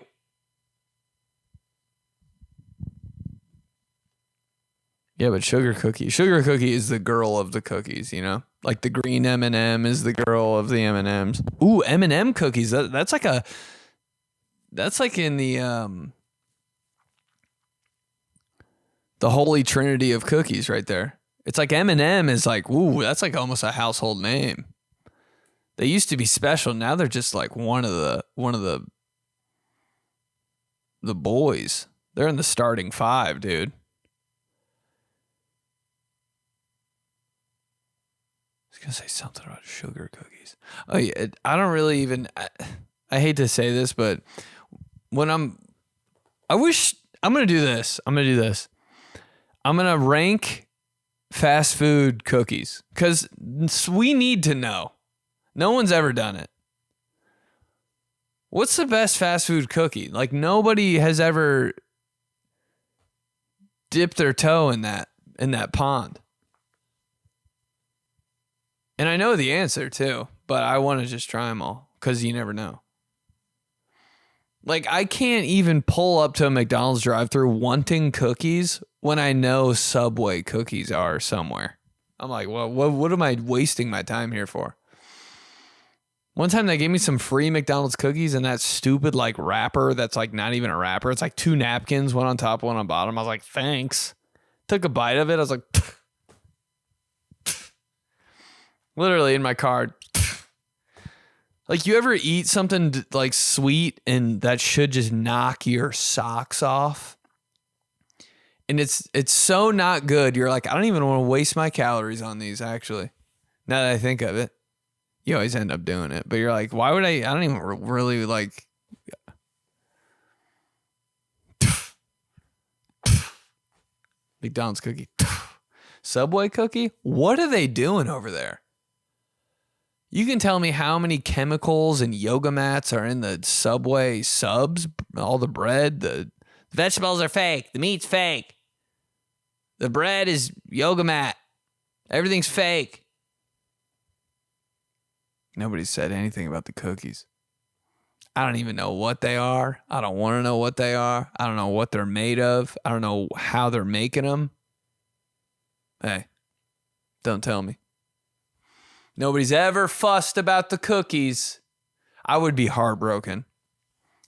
Yeah, but Sugar Cookie is the girl of the cookies, you know? Like the green M&M is the girl of the M&Ms. Ooh, M&M cookies. That's like in the holy trinity of cookies right there. It's like M&M is like, ooh, that's like almost a household name. They used to be special. Now they're just like one of the boys. They're in the starting 5, dude. I was going to say something about sugar cookies. Oh yeah, I don't really even, I hate to say this, but when I'm going to do this. I'm going to rank fast food cookies because we need to know. No one's ever done it. What's the best fast food cookie? Like nobody has ever dipped their toe in that pond. And I know the answer too, but I want to just try them all because you never know. Like I can't even pull up to a McDonald's drive-thru wanting cookies when I know Subway cookies are somewhere. I'm like, well, what am I wasting my time here for? One time they gave me some free McDonald's cookies and that stupid like wrapper that's like not even a wrapper. It's like 2 napkins, one on top, one on bottom. I was like, thanks. Took a bite of it. I was like, literally in my car. Like you ever eat something like sweet and that should just knock your socks off? And it's so not good. You're like, I don't even want to waste my calories on these actually. Now that I think of it. You always end up doing it, but you're like, why would I don't even really like McDonald's cookie. Subway cookie? What are they doing over there? You can tell me how many chemicals and yoga mats are in the Subway subs, all the bread, the vegetables are fake, the meat's fake. The bread is yoga mat. Everything's fake. Nobody said anything about the cookies. I don't even know what they are. I don't want to know what they are. I don't know what they're made of. I don't know how they're making them. Hey, don't tell me. Nobody's ever fussed about the cookies. I would be heartbroken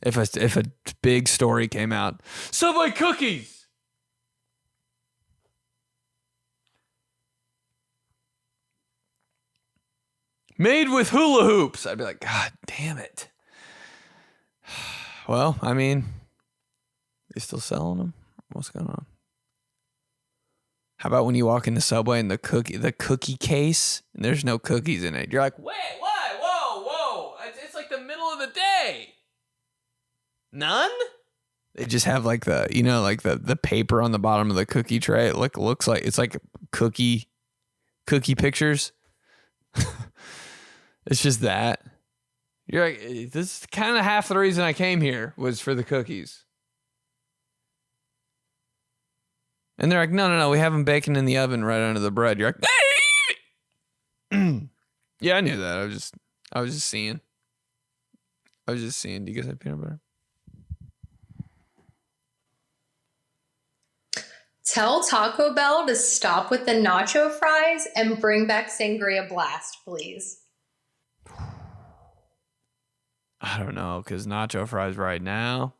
if a big story came out. Subway cookies! Made with hula hoops. I'd be like, God damn it. Well, I mean, they still selling them? What's going on? How about when you walk in the Subway and the cookie case and there's no cookies in it? You're like, wait, what? Whoa. It's like the middle of the day. None? They just have like the paper on the bottom of the cookie tray. It looks like it's like cookie pictures. It's just that. You're like, this is kind of half the reason I came here was for the cookies. And they're like, no, we have them baking in the oven right under the bread. You're like, yeah, I knew that. I was just seeing. Do you guys have peanut butter? Tell Taco Bell to stop with the nacho fries and bring back Sangria Blast, please. I don't know, because nacho fries right now.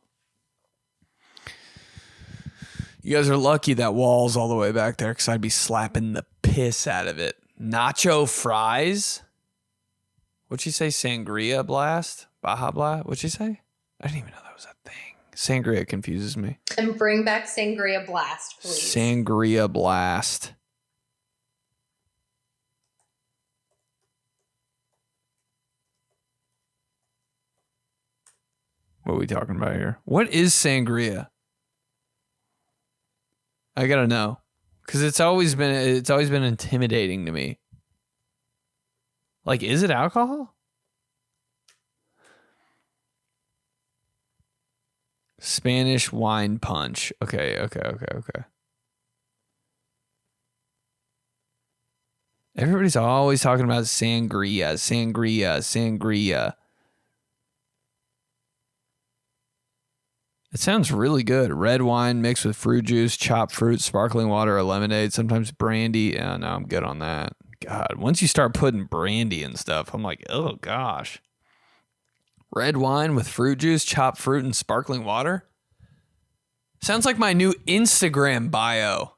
You guys are lucky that wall's all the way back there, because I'd be slapping the piss out of it. Nacho fries? What'd she say? Sangria Blast? Baja Blast? What'd she say? I didn't even know that was a thing. Sangria confuses me. And bring back Sangria Blast, please. Sangria Blast. What are we talking about here? What is sangria? I gotta know, because it's always been intimidating to me. Like, is it alcohol? Spanish wine punch. Okay. Everybody's always talking about sangria. It sounds really good. Red wine mixed with fruit juice, chopped fruit, sparkling water, or lemonade, sometimes brandy. Yeah, no, I'm good on that. God, once you start putting brandy and stuff, I'm like, oh gosh. Red wine with fruit juice, chopped fruit, and sparkling water? Sounds like my new Instagram bio.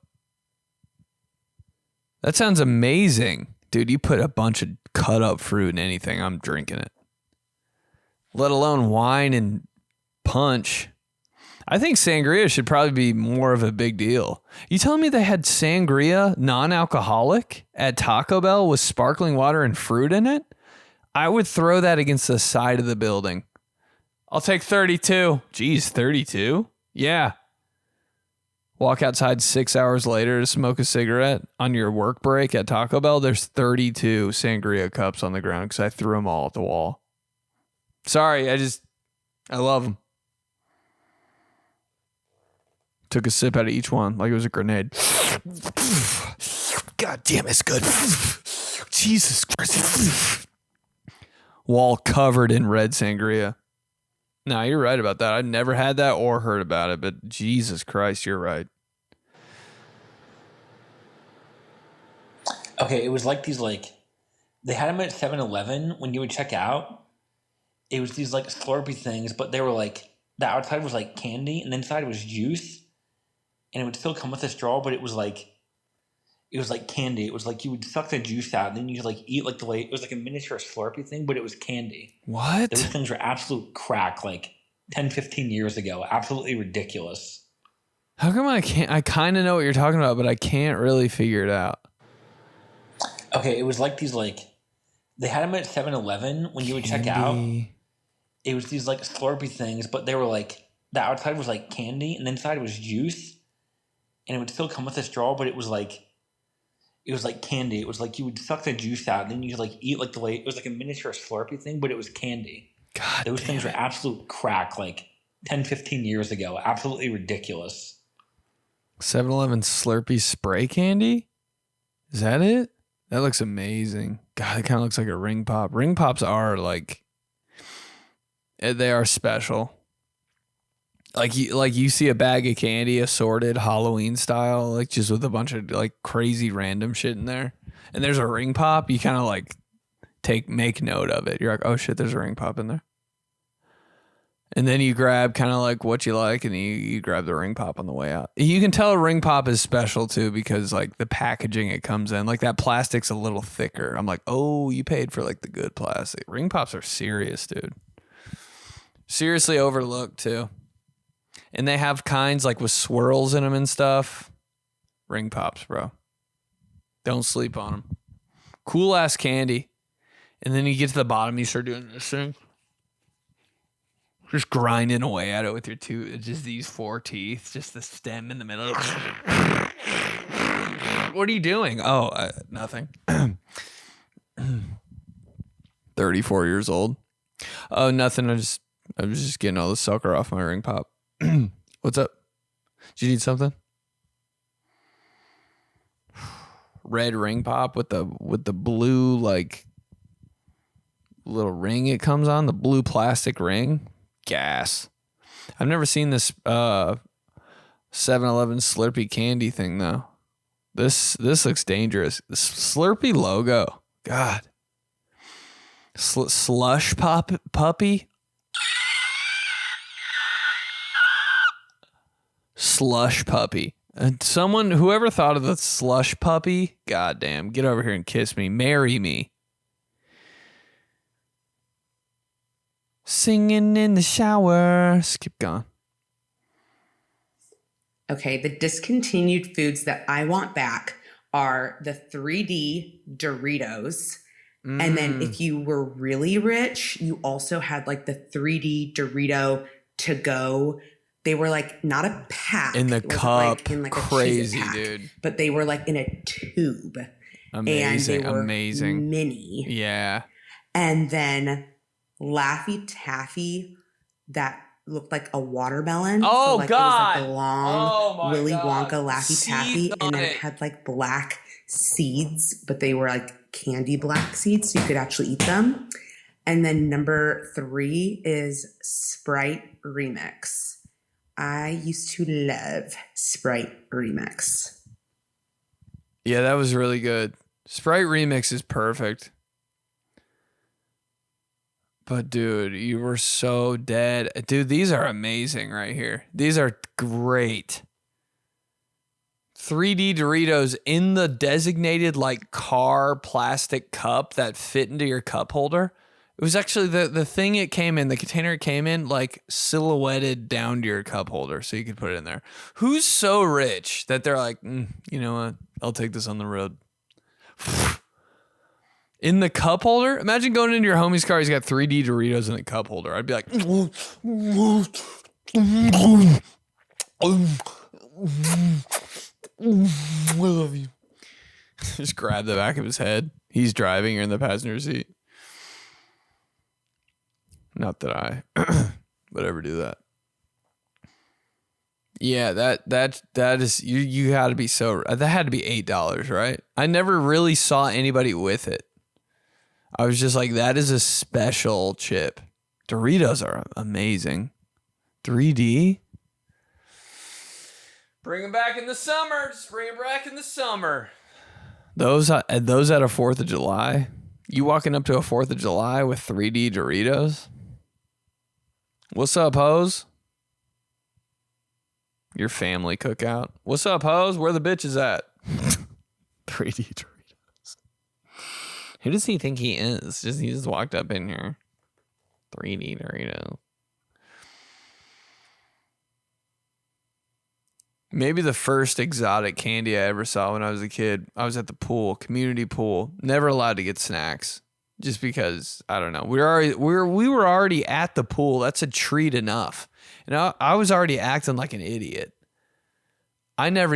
That sounds amazing. Dude, you put a bunch of cut up fruit in anything, I'm drinking it. Let alone wine and punch. I think sangria should probably be more of a big deal. You telling me they had sangria, non-alcoholic, at Taco Bell with sparkling water and fruit in it? I would throw that against the side of the building. I'll take 32. Geez, 32? Yeah. Walk outside 6 hours later to smoke a cigarette on your work break at Taco Bell. There's 32 sangria cups on the ground because I threw them all at the wall. Sorry, I love them. Took a sip out of each one like it was a grenade. God damn, it's good. Jesus Christ. Wall covered in red sangria. No, you're right about that. I've never had that or heard about it, but Jesus Christ, you're right. Okay, it was like these, they had them at 7-Eleven when you would check out. It was these, Slurpee things, but they were, the outside was, candy, and the inside was juice. And it would still come with a straw, but it was like candy. It was like you would suck the juice out, and then you'd eat the way it was like a miniature Slurpee thing, but it was candy. What? Those things were absolute crack 10, 15 years ago. Absolutely ridiculous. How come I kind of know what you're talking about, but I can't really figure it out. Okay, it was like these they had them at 7-Eleven when you would check out. It was these Slurpee things, but they were the outside was candy, and the inside was juice. And it would still come with a straw, but it was like candy. It was like you would suck the juice out, and then you'd eat the way it was like a miniature Slurpee thing, but it was candy. God, those things were absolute crack 10, 15 years ago. Absolutely ridiculous. 7-Eleven Slurpee spray candy? Is that it? That looks amazing. God, it kind of looks like a ring pop. Ring pops are they are special. You see a bag of candy assorted Halloween style, just with a bunch of crazy random shit in there. And there's a ring pop, you kind of make note of it. You're like, oh shit, there's a ring pop in there. And then you grab kind of what you like, and you grab the ring pop on the way out. You can tell a ring pop is special too, because the packaging it comes in, that plastic's a little thicker. I'm like, oh, you paid for the good plastic. Ring pops are serious, dude. Seriously overlooked too. And they have kinds with swirls in them and stuff. Ring pops, bro. Don't sleep on them. Cool ass candy. And then you get to the bottom, you start doing this thing. Just grinding away at it with your just these 4 teeth, just the stem in the middle. What are you doing? Oh, nothing. 34 years old. Oh, nothing. I was just getting all the sucker off my ring pop. What's up? Do you need something? Red ring pop with the blue like little ring it comes on, the blue plastic ring. Gas. I've never seen this 7-Eleven Slurpee candy thing though. This looks dangerous. The Slurpee logo. God. Slush puppy. Slush puppy. And whoever thought of the slush puppy, goddamn, get over here and kiss me. Marry me. Singing in the shower. Skip going. Okay, the discontinued foods that I want back are the 3D Doritos. And then if you were really rich, you also had like the 3D Dorito to go. They were like not a pack. In the It wasn't cup. like in like a Crazy, Cheez-It pack, dude. But they were like in a tube. Amazing, And they were amazing. mini. Yeah. And then Laffy Taffy that looked like a watermelon. Oh, like God. It was like a long Oh, my Willy God. Wonka Laffy Seeds Taffy. on And then it. it had like black seeds, but they were like candy black seeds, so you could actually eat them. And then number 3 is Sprite Remix. I used to love Sprite Remix. Yeah, that was really good. Sprite Remix is perfect. But dude, you were so dead. Dude, these are amazing right here. These are great. 3D Doritos in the designated like car plastic cup that fit into your cup holder. It was actually the thing it came in, the container it came in, like silhouetted down to your cup holder so you could put it in there. Who's so rich that they're like, you know what? I'll take this on the road. In the cup holder? Imagine going into your homie's car, he's got 3D Doritos in the cup holder. I'd be like, I love you. Just grab the back of his head. He's driving, you're in the passenger seat. Not that I would ever do that. Yeah, that is you got to be so. That had to be $8, right? I never really saw anybody with it. I was just like, that is a special chip. Doritos are amazing. 3D. Bring them back in the summer. Just bring them back in the summer. Those at a 4th of July. You walking up to a 4th of July with 3D Doritos? What's up, hoes? Your family cookout. What's up, hoes? Where the bitches at? 3D Doritos. Who does he think he is? He just walked up in here. 3D Doritos. Maybe the first exotic candy I ever saw when I was a kid. I was at the pool, community pool. Never allowed to get snacks. Just because, I don't know. We were already at the pool. That's a treat enough. And I was already acting like an idiot. I didn't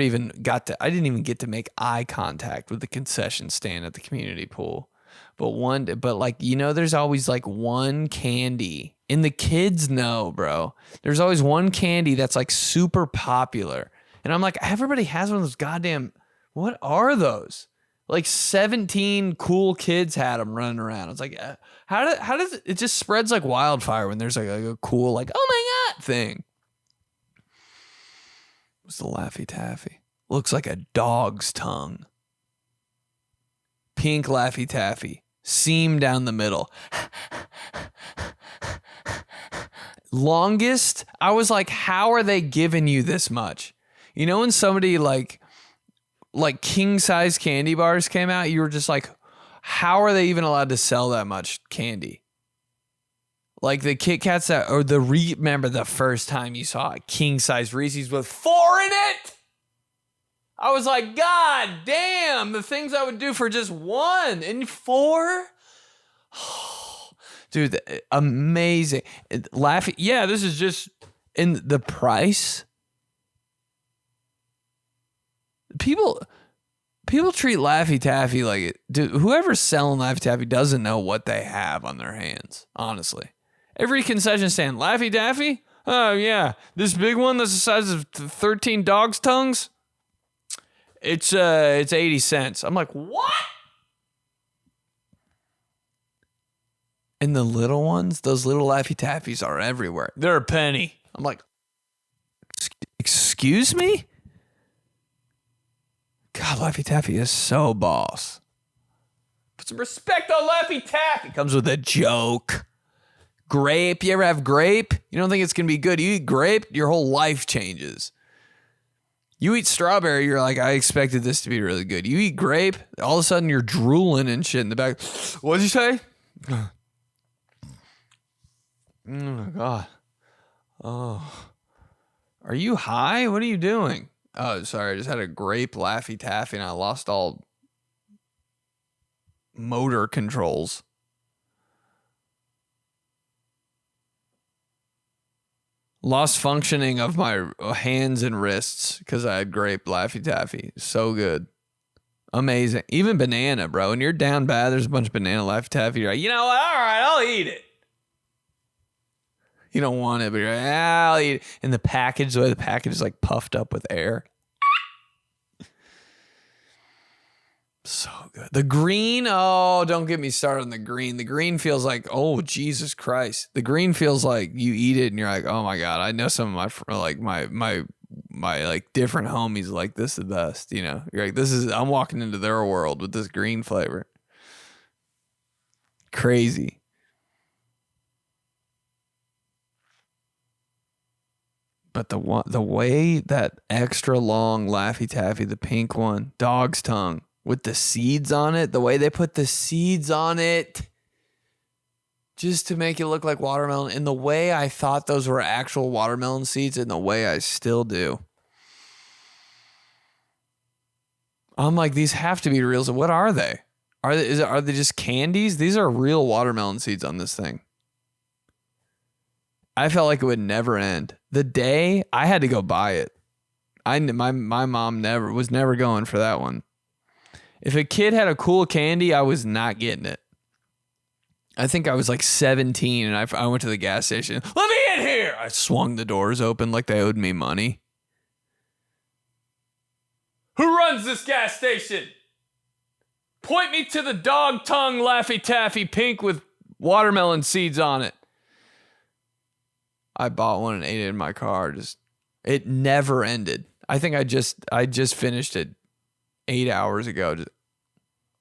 even get to make eye contact with the concession stand at the community pool. But like, you know, there's always like one candy. And the kids know, bro. There's always one candy that's like super popular. And I'm like, everybody has one of those goddamn, what are those? Like 17 cool kids had them running around. It's like, how does it just spreads like wildfire when there's like a cool, like, oh my God thing. What's the Laffy Taffy? Looks like a dog's tongue. Pink Laffy Taffy. Seam down the middle. Longest, I was like, how are they giving you this much? You know when somebody like king size candy bars came out, you were just like, how are they even allowed to sell that much candy? Like the Kit Kats remember the first time you saw a king size Reese's with 4 in it? I was like, God damn, the things I would do for just 1 and 4? Dude, amazing. Laughing. Yeah, this is just in the price. People People treat Laffy Taffy like it. Dude, whoever's selling Laffy Taffy doesn't know what they have on their hands, honestly. Every concession stand, Laffy Taffy? Oh, yeah. This big one that's the size of 13 dogs' tongues? It's 80 cents. I'm like, what? And the little ones, those little Laffy Taffies are everywhere. They're a penny. I'm like, excuse me? God, Laffy Taffy is so boss. Put some respect on Laffy Taffy. Comes with a joke. Grape. You ever have grape? You don't think it's going to be good. You eat grape, your whole life changes. You eat strawberry, you're like, I expected this to be really good. You eat grape, all of a sudden you're drooling and shit in the back. What'd you say? Oh, my God. Oh. Are you high? What are you doing? Oh, sorry. I just had a grape Laffy Taffy and I lost all motor controls. Lost functioning of my hands and wrists because I had grape Laffy Taffy. So good. Amazing. Even banana, bro. When you're down bad, there's a bunch of banana Laffy Taffy. You're like, you know what? All right, I'll eat it. You don't want it, but you're like, I'll eat it. And the package, the way the package is like puffed up with air. So good. The green, oh, don't get me started on the green. The green feels like, oh, Jesus Christ. The green feels like you eat it and you're like, oh my God, I know some of my like different homies like this the best, you know. You're like, I'm walking into their world with this green flavor. Crazy. But the way that extra long Laffy Taffy, the pink one, dog's tongue, with the seeds on it, the way they put the seeds on it just to make it look like watermelon, and the way I thought those were actual watermelon seeds and the way I still do. I'm like, these have to be real. So what are they? Are they just candies? These are real watermelon seeds on this thing. I felt like it would never end. The day I had to go buy it. My mom was never going for that one. If a kid had a cool candy, I was not getting it. I think I was like 17 and I went to the gas station. Let me in here. I swung the doors open like they owed me money. Who runs this gas station? Point me to the dog tongue Laffy Taffy pink with watermelon seeds on it. I bought one and ate it in my car. It never ended. I think I just finished it 8 hours ago.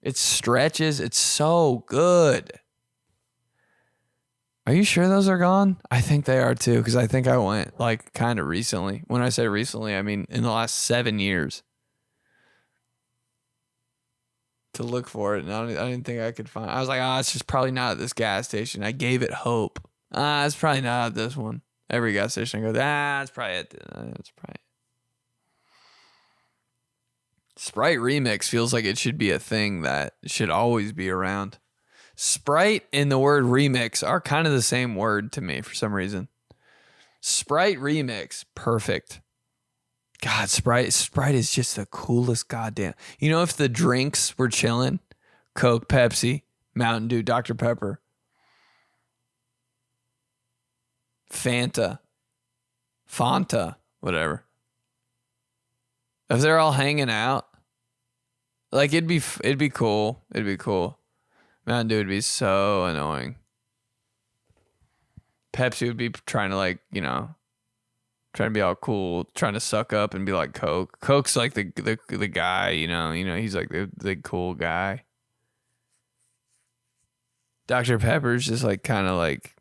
It stretches. It's so good. Are you sure those are gone? I think they are too, because I think I went like kind of recently. When I say recently, I mean in the last 7 years. To look for it, and I didn't think I could find it. I was like, it's just probably not at this gas station. I gave it hope. It's probably not at this one. Every gas station I go, it's probably at it's probably. Sprite Remix feels like it should be a thing that should always be around. Sprite and the word remix are kind of the same word to me for some reason. Sprite Remix, perfect. God, Sprite is just the coolest goddamn. You know, if the drinks were chilling, Coke, Pepsi, Mountain Dew, Dr. Pepper, Fanta, whatever. If they're all hanging out, like it'd be cool. It'd be cool. Mountain Dew would be so annoying. Pepsi would be trying to like, you know, trying to be all cool, trying to suck up and be like Coke. Coke's like the guy, you know, he's like the cool guy. Dr. Pepper's just like kind of like,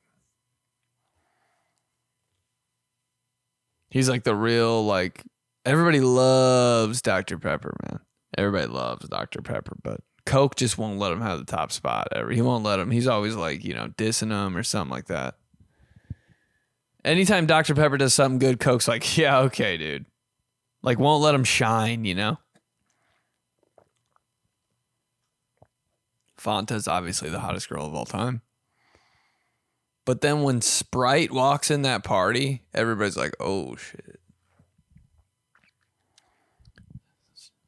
he's like the real, like, everybody loves Dr. Pepper, man. Everybody loves Dr. Pepper, but Coke just won't let him have the top spot ever. He won't let him. He's always like, you know, dissing him or something like that. Anytime Dr. Pepper does something good, Coke's like, yeah, okay, dude. Like, won't let him shine, you know? Fanta's obviously the hottest girl of all time. But then when Sprite walks in that party, everybody's like, oh, shit.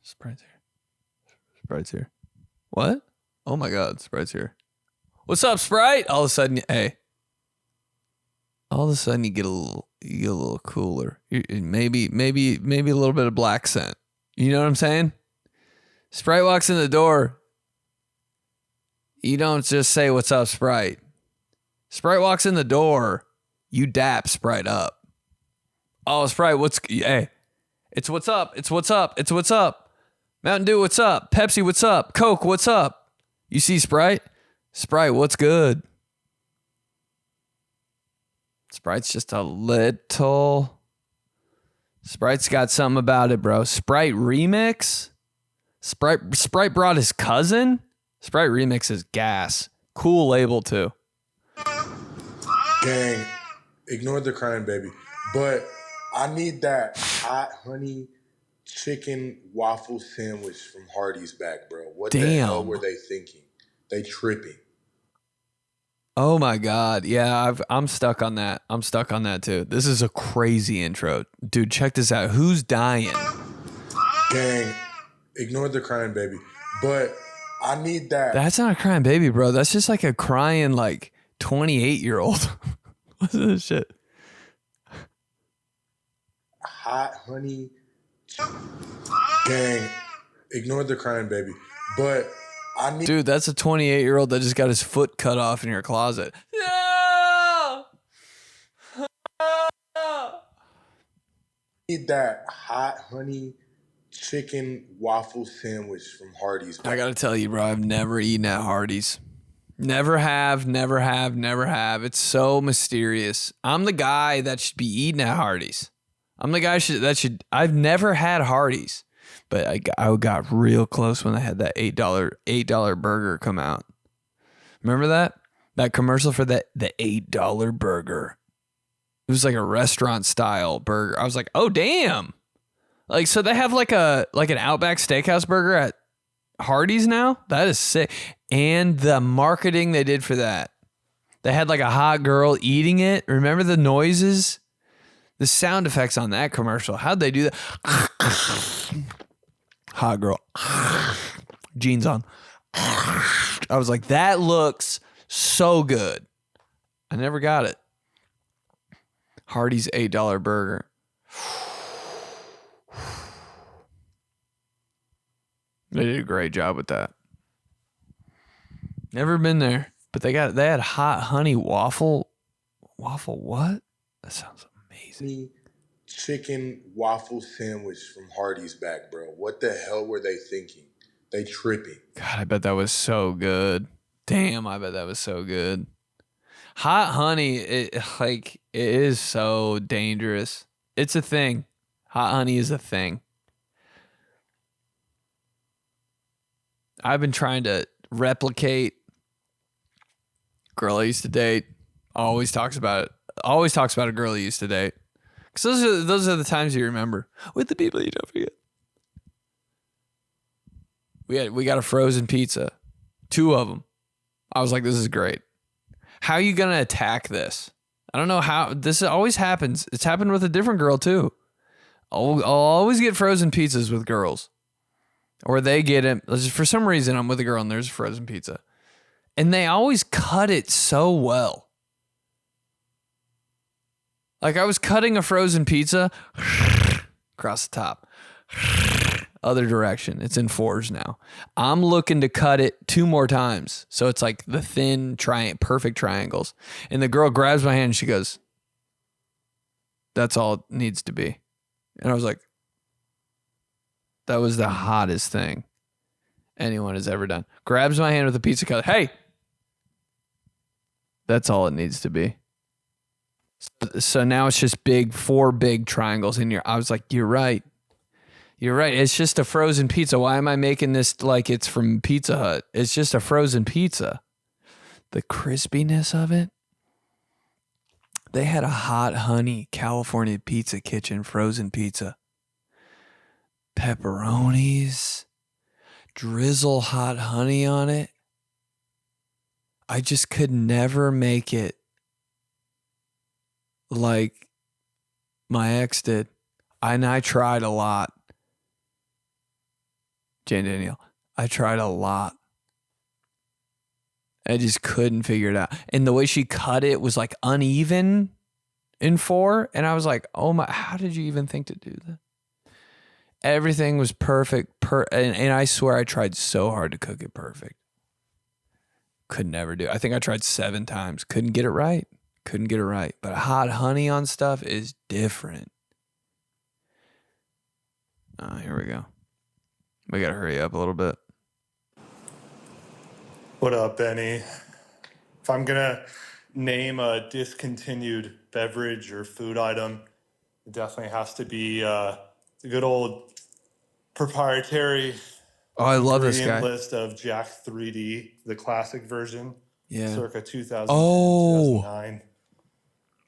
Sprite's here. Sprite's here. What? Oh my God, Sprite's here. What's up, Sprite? All of a sudden, hey. All of a sudden, you get a little cooler. Maybe a little bit of black scent. You know what I'm saying? Sprite walks in the door. You don't just say, "What's up, Sprite?" Sprite walks in the door. You dap Sprite up. Oh, Sprite, hey? It's what's up. It's what's up. It's what's up. Mountain Dew, what's up? Pepsi, what's up? Coke, what's up? You see Sprite? Sprite, what's good? Sprite's just a little. Sprite's got something about it, bro. Sprite Remix. Sprite brought his cousin. Sprite Remix is gas. Cool label too. Gang, ignore the crying baby. But I need that hot honey chicken waffle sandwich from Hardee's back, bro. What the hell were they thinking? They tripping. Oh my God. Yeah, I'm stuck on that. I'm stuck on that too. This is a crazy intro. Dude, check this out. Who's dying? Gang, ignore the crying baby. But I need that. That's not a crying baby, bro. That's just like a crying, like, 28-year-old. What's this shit? Hot honey. Gang, ignore the crying baby. But I need. Dude, that's a 28-year-old that just got his foot cut off in your closet. No! Need that hot honey chicken waffle sandwich from Hardee's. I gotta tell you, bro, I've never eaten at Hardee's. Never have. It's so mysterious. I'm the guy that should be eating at Hardee's. I'm the guy that should. I've never had Hardee's, but I got real close when I had that $8 burger come out. Remember that commercial for the $8 burger? It was like a restaurant style burger. I was like, oh damn. Like, so they have like an Outback Steakhouse burger at Hardee's now? That is sick. And the marketing they did for that. They had like a hot girl eating it. Remember the noises? The sound effects on that commercial. How'd they do that? Hot girl. Jeans on. I was like, that looks so good. I never got it. Hardee's $8 burger. They did a great job with that. Never been there, but they had hot honey waffle. Waffle what? That sounds amazing. Chicken waffle sandwich from Hardee's back, bro. What the hell were they thinking? They tripping. God, I bet that was so good. Damn, I bet that was so good. Hot honey, it is so dangerous. It's a thing. Hot honey is a thing. I've been trying to replicate. Girl I used to date always talks about it. Always talks about a girl he used to date. Because those are the times you remember with the people you don't forget. We got a frozen pizza, 2 of them. I was like, this is great. How are you gonna attack this? I don't know how. This always happens. It's happened with a different girl too. I'll always get frozen pizzas with girls. Or they get it. For some reason, I'm with a girl and there's frozen pizza. And they always cut it so well. Like I was cutting a frozen pizza across the top. Other direction. It's in 4s now. I'm looking to cut it 2 more times. So it's like the thin, perfect triangles. And the girl grabs my hand and she goes, that's all it needs to be. And I was like, that was the hottest thing anyone has ever done. Grabs my hand with a pizza cutter. Hey, that's all it needs to be. So now it's just 4 big triangles in your. I was like, you're right. You're right. It's just a frozen pizza. Why am I making this like it's from Pizza Hut? It's just a frozen pizza. The crispiness of it. They had a hot honey California Pizza Kitchen frozen pizza. Pepperonis, drizzle hot honey on it. I just could never make it like my ex did. And I tried a lot. Jane Danielle, I tried a lot. I just couldn't figure it out. And the way she cut it was like uneven in 4. And I was like, oh my, how did you even think to do that? Everything was perfect. And I swear I tried so hard to cook it perfect. Could never do it. I think I tried 7 times. Couldn't get it right. But hot honey on stuff is different. Oh, here we go. We got to hurry up a little bit. What up, Benny? If I'm going to name a discontinued beverage or food item, it definitely has to be the good old proprietary I love this guy. list of Jack 3D, the classic version, circa 2010, 2009.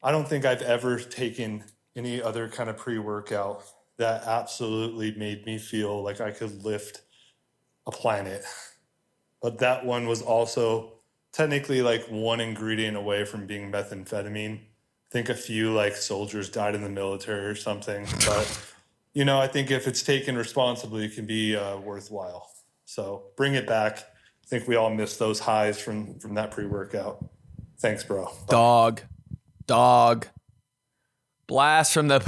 I don't think I've ever taken any other kind of pre-workout that absolutely made me feel like I could lift a planet. But that one was also technically like one ingredient away from being methamphetamine. I think a few like soldiers died in the military or something. But, you know, I think if it's taken responsibly, it can be worthwhile. So bring it back. I think we all miss those highs from that pre-workout. Thanks, bro. Bye. Dog. Blast from the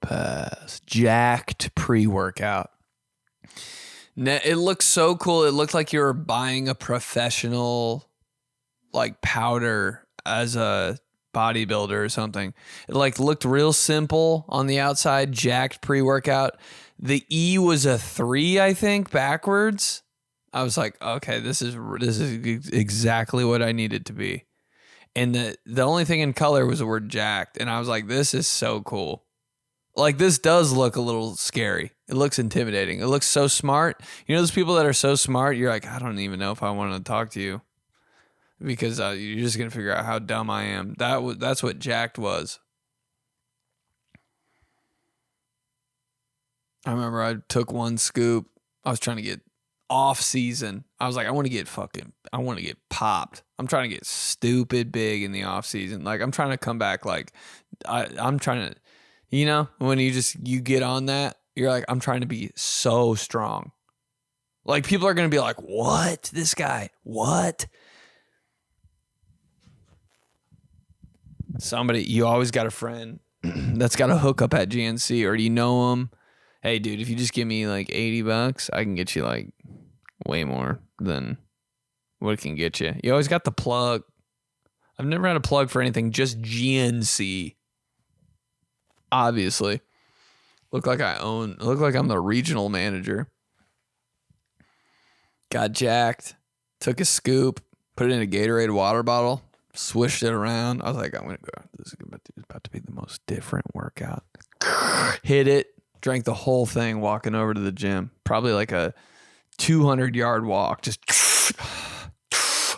past. Jacked pre-workout. It looked so cool. It looked like you were buying a professional like powder as a bodybuilder or something. It like looked real simple on the outside, jacked pre-workout. The E was a 3, I think, backwards. I was like, okay, this is exactly what I need it to be. And the only thing in color was the word jacked. And I was like, this is so cool. Like, this does look a little scary. It looks intimidating. It looks so smart. You know those people that are so smart, you're like, I don't even know if I want to talk to you. Because you're just going to figure out how dumb I am. That's what jacked was. I remember I took 1 scoop. I was trying to get off season. I was like, I want to get popped. I'm trying to get stupid big in the off season. Like, I'm trying to come back. Like, I'm trying to, you know, when you get on that, you're like, I'm trying to be so strong. Like, people are going to be like, what? This guy, what? You always got a friend that's got a hookup at GNC, or do you know him? Hey, dude, if you just give me like $80, I can get you like way more than what it can get you. You always got the plug. I've never had a plug for anything, just GNC. Obviously. Look like I'm the regional manager. Got jacked, took a scoop, put it in a Gatorade water bottle, swished it around. I was like, I'm going to go. This is about to be the most different workout. Hit it, drank the whole thing walking over to the gym. Probably like a 200-yard walk. Just,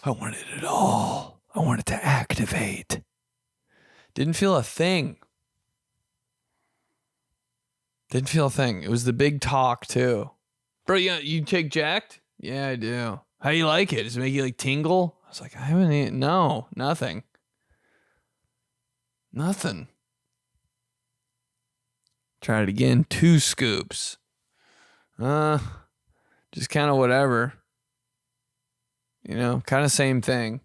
I wanted it all. I wanted to activate. Didn't feel a thing. It was the big talk too. Bro, yeah, you take jacked? Yeah, I do. How do you like it? Does it make you like tingle? I was like, I haven't eaten. No, nothing. Nothing. Try it again. 2 scoops. Just kind of whatever. You know, kind of same thing.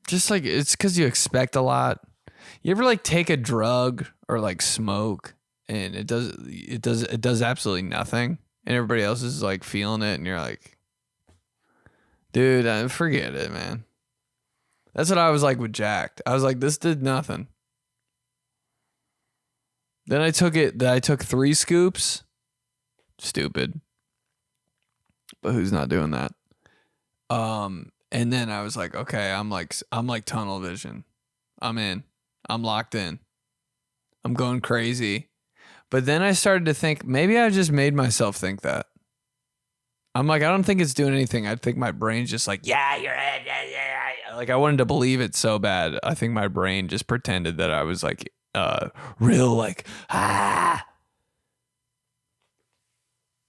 Just like, it's because you expect a lot. You ever like take a drug or like smoke and it does absolutely nothing, and everybody else is like feeling it, and you're like, dude, forget it, man. That's what I was like with jacked. I was like, this did nothing. Then I took 3 scoops. Stupid. But who's not doing that? And then I was like, okay, I'm like tunnel vision. I'm in. I'm locked in. I'm going crazy. But then I started to think, maybe I just made myself think that. I'm like, I don't think it's doing anything. I think my brain's just like, yeah, you're in. Yeah. Like, I wanted to believe it so bad. I think my brain just pretended that I was like, real, like,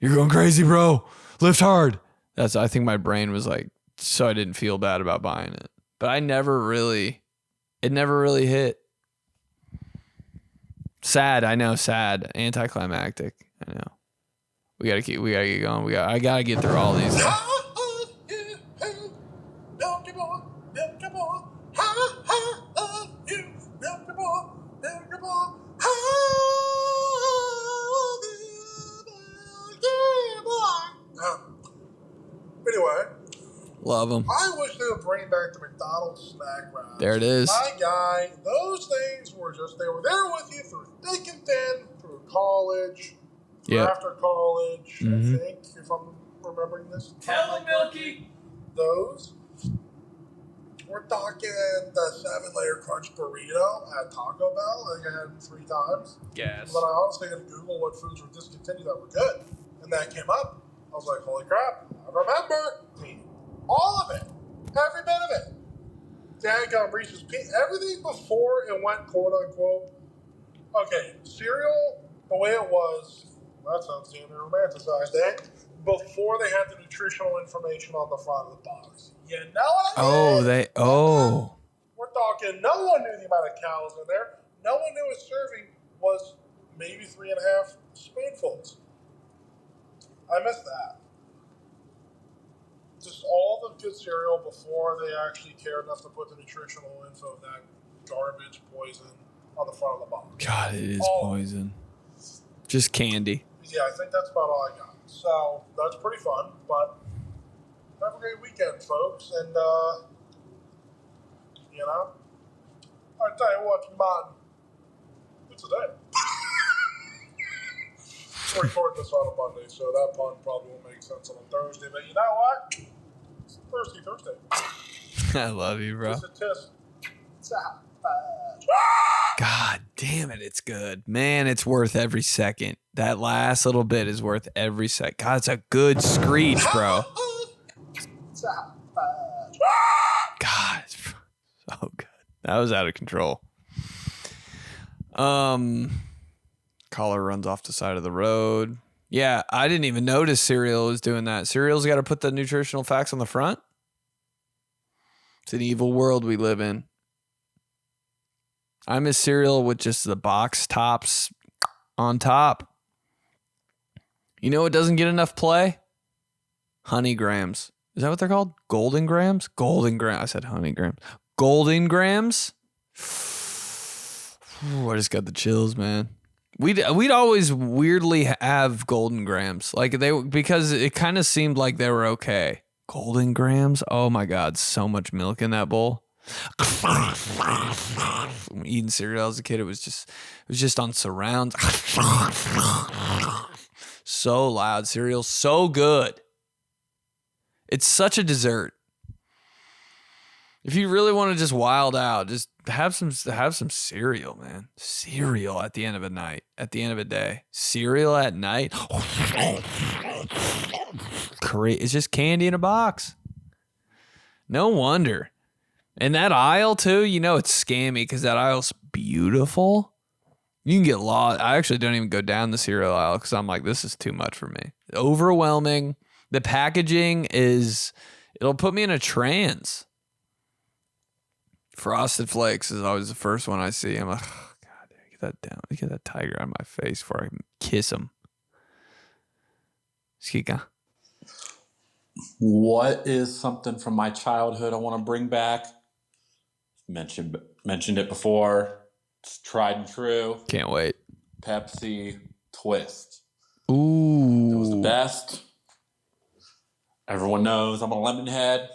you're going crazy, bro. Lift hard. I think my brain was like, so I didn't feel bad about buying it. But it never really hit. Sad, I know, sad. Anticlimactic, I know. We gotta get going. I gotta get through all these. Anyway, Love them. I wish they would bring back the McDonald's snack wraps. There it is. My guy, those things were they were there with you through thick and thin, through college, after college, Mm-hmm. I think, if I'm remembering this. Tell them, Milky. Those. We're talking the 7-layer crunch burrito at Taco Bell. I think I had it 3 times. Yes. But I honestly had to Google what foods were discontinued that were good. And that came up. I was like, holy crap, I remember. All of it. Every bit of it. Daggum Reese's Pieces. Everything before it went quote unquote. Okay, cereal, the way it was, that sounds damn romanticized, eh? Before they had the nutritional information on the front of the box. You know what I mean? We're talking, no one knew the amount of calories in there. No one knew a serving was maybe 3.5 spoonfuls. I miss that. Just all the good cereal before they actually cared enough to put the nutritional info of that garbage poison on the front of the box. God, it is poison. Just candy. Yeah, I think that's about all I got. So that's pretty fun, but have a great weekend, folks. And, you know, I tell you what, man, it's a day. We're recording this on a Monday, so that pun probably won't make sense on a Thursday. But you know what? It's Thursday. I love you, bro. Just a test. God damn it, it's good. Man, it's worth every second. That last little bit is worth every second. God, it's a good screech, bro. God, it's so good. That was out of control. Collar runs off the side of the road. Yeah, I didn't even notice cereal was doing that. Cereal's got to put the nutritional facts on the front. It's an evil world we live in. I miss cereal with just the box tops on top. You know what doesn't get enough play? Honey grams. Is that what they're called? Golden grams? Golden grams. I said honey grams. Golden grams? Ooh, I just got the chills, man. We'd always weirdly have golden grams. Because it kind of seemed like they were okay. Golden grams? Oh my God, so much milk in that bowl. Eating cereal as a kid, it was just on surround. So loud. Cereal, so good. It's such a dessert. If you really want to just wild out, just have some cereal, man. Cereal at the end of a night, at the end of a day. Cereal at night. It's just candy in a box. No wonder. And that aisle too, you know it's scammy because that aisle's beautiful. You can get lost. I actually don't even go down the cereal aisle because I'm like, this is too much for me. Overwhelming. The packaging it'll put me in a trance. Frosted Flakes is always the first one I see. I'm like, oh, God, get that down. Get that tiger out of my face before I kiss him. Skika. What is something from my childhood I want to bring back? Mentioned it before. It's tried and true. Can't wait. Pepsi Twist. Ooh. It was the best. Everyone knows I'm a lemon head.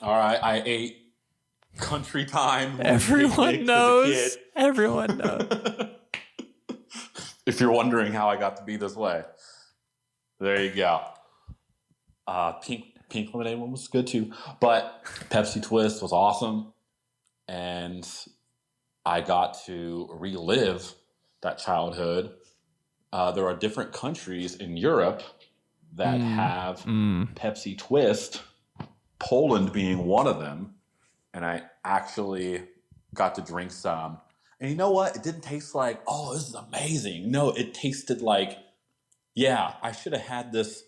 All right, I ate Country Time. Everyone knows. Everyone knows. If you're wondering how I got to be this way, there you go. Pink lemonade one was good too, but Pepsi Twist was awesome, and I got to relive that childhood. There are different countries in Europe that have Pepsi Twist, Poland being one of them, and I actually got to drink some. And you know what? It didn't taste like, oh, this is amazing. No, it tasted like, yeah, I should have had this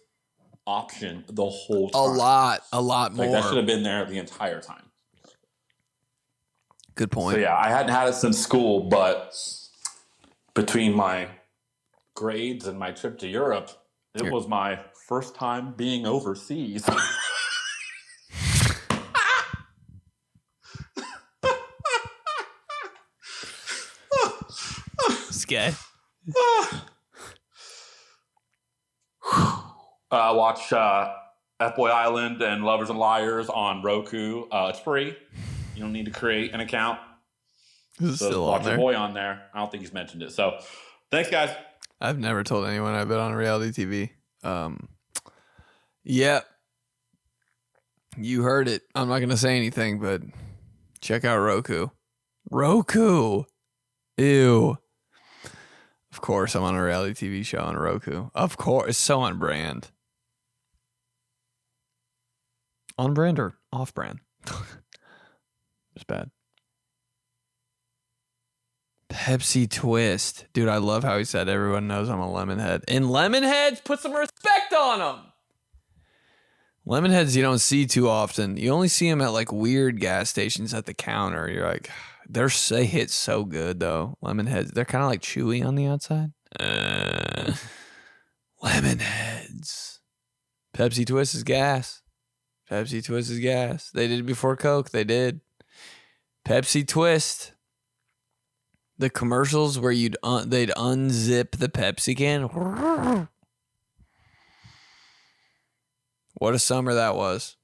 option the whole time. A lot more. That should have been there the entire time. Good point. So yeah, I hadn't had it since school, but between my grades in my trip to Europe. It was my first time being overseas. Skay. Watch F-Boy Island and Lovers and Liars on Roku. It's free. You don't need to create an account. This is So still watch on your there. boy on there. I don't think he's mentioned it. So thanks, guys. I've never told anyone I've been on reality TV. Yeah. You heard it. I'm not going to say anything, but check out Roku. Roku. Ew. Of course, I'm on a reality TV show on Roku. Of course. It's so on brand. On brand or off brand? It's bad. Pepsi Twist. Dude, I love how he said everyone knows I'm a lemon head. And lemon heads, put some respect on them. Lemon heads you don't see too often. You only see them at like weird gas stations at the counter. You're like, they hit so good though. Lemon heads. They're kind of like chewy on the outside. Lemon heads. Pepsi Twist is gas. Pepsi Twist is gas. They did it before Coke. They did. Pepsi Twist. The commercials where they'd unzip the Pepsi can. What a summer that was.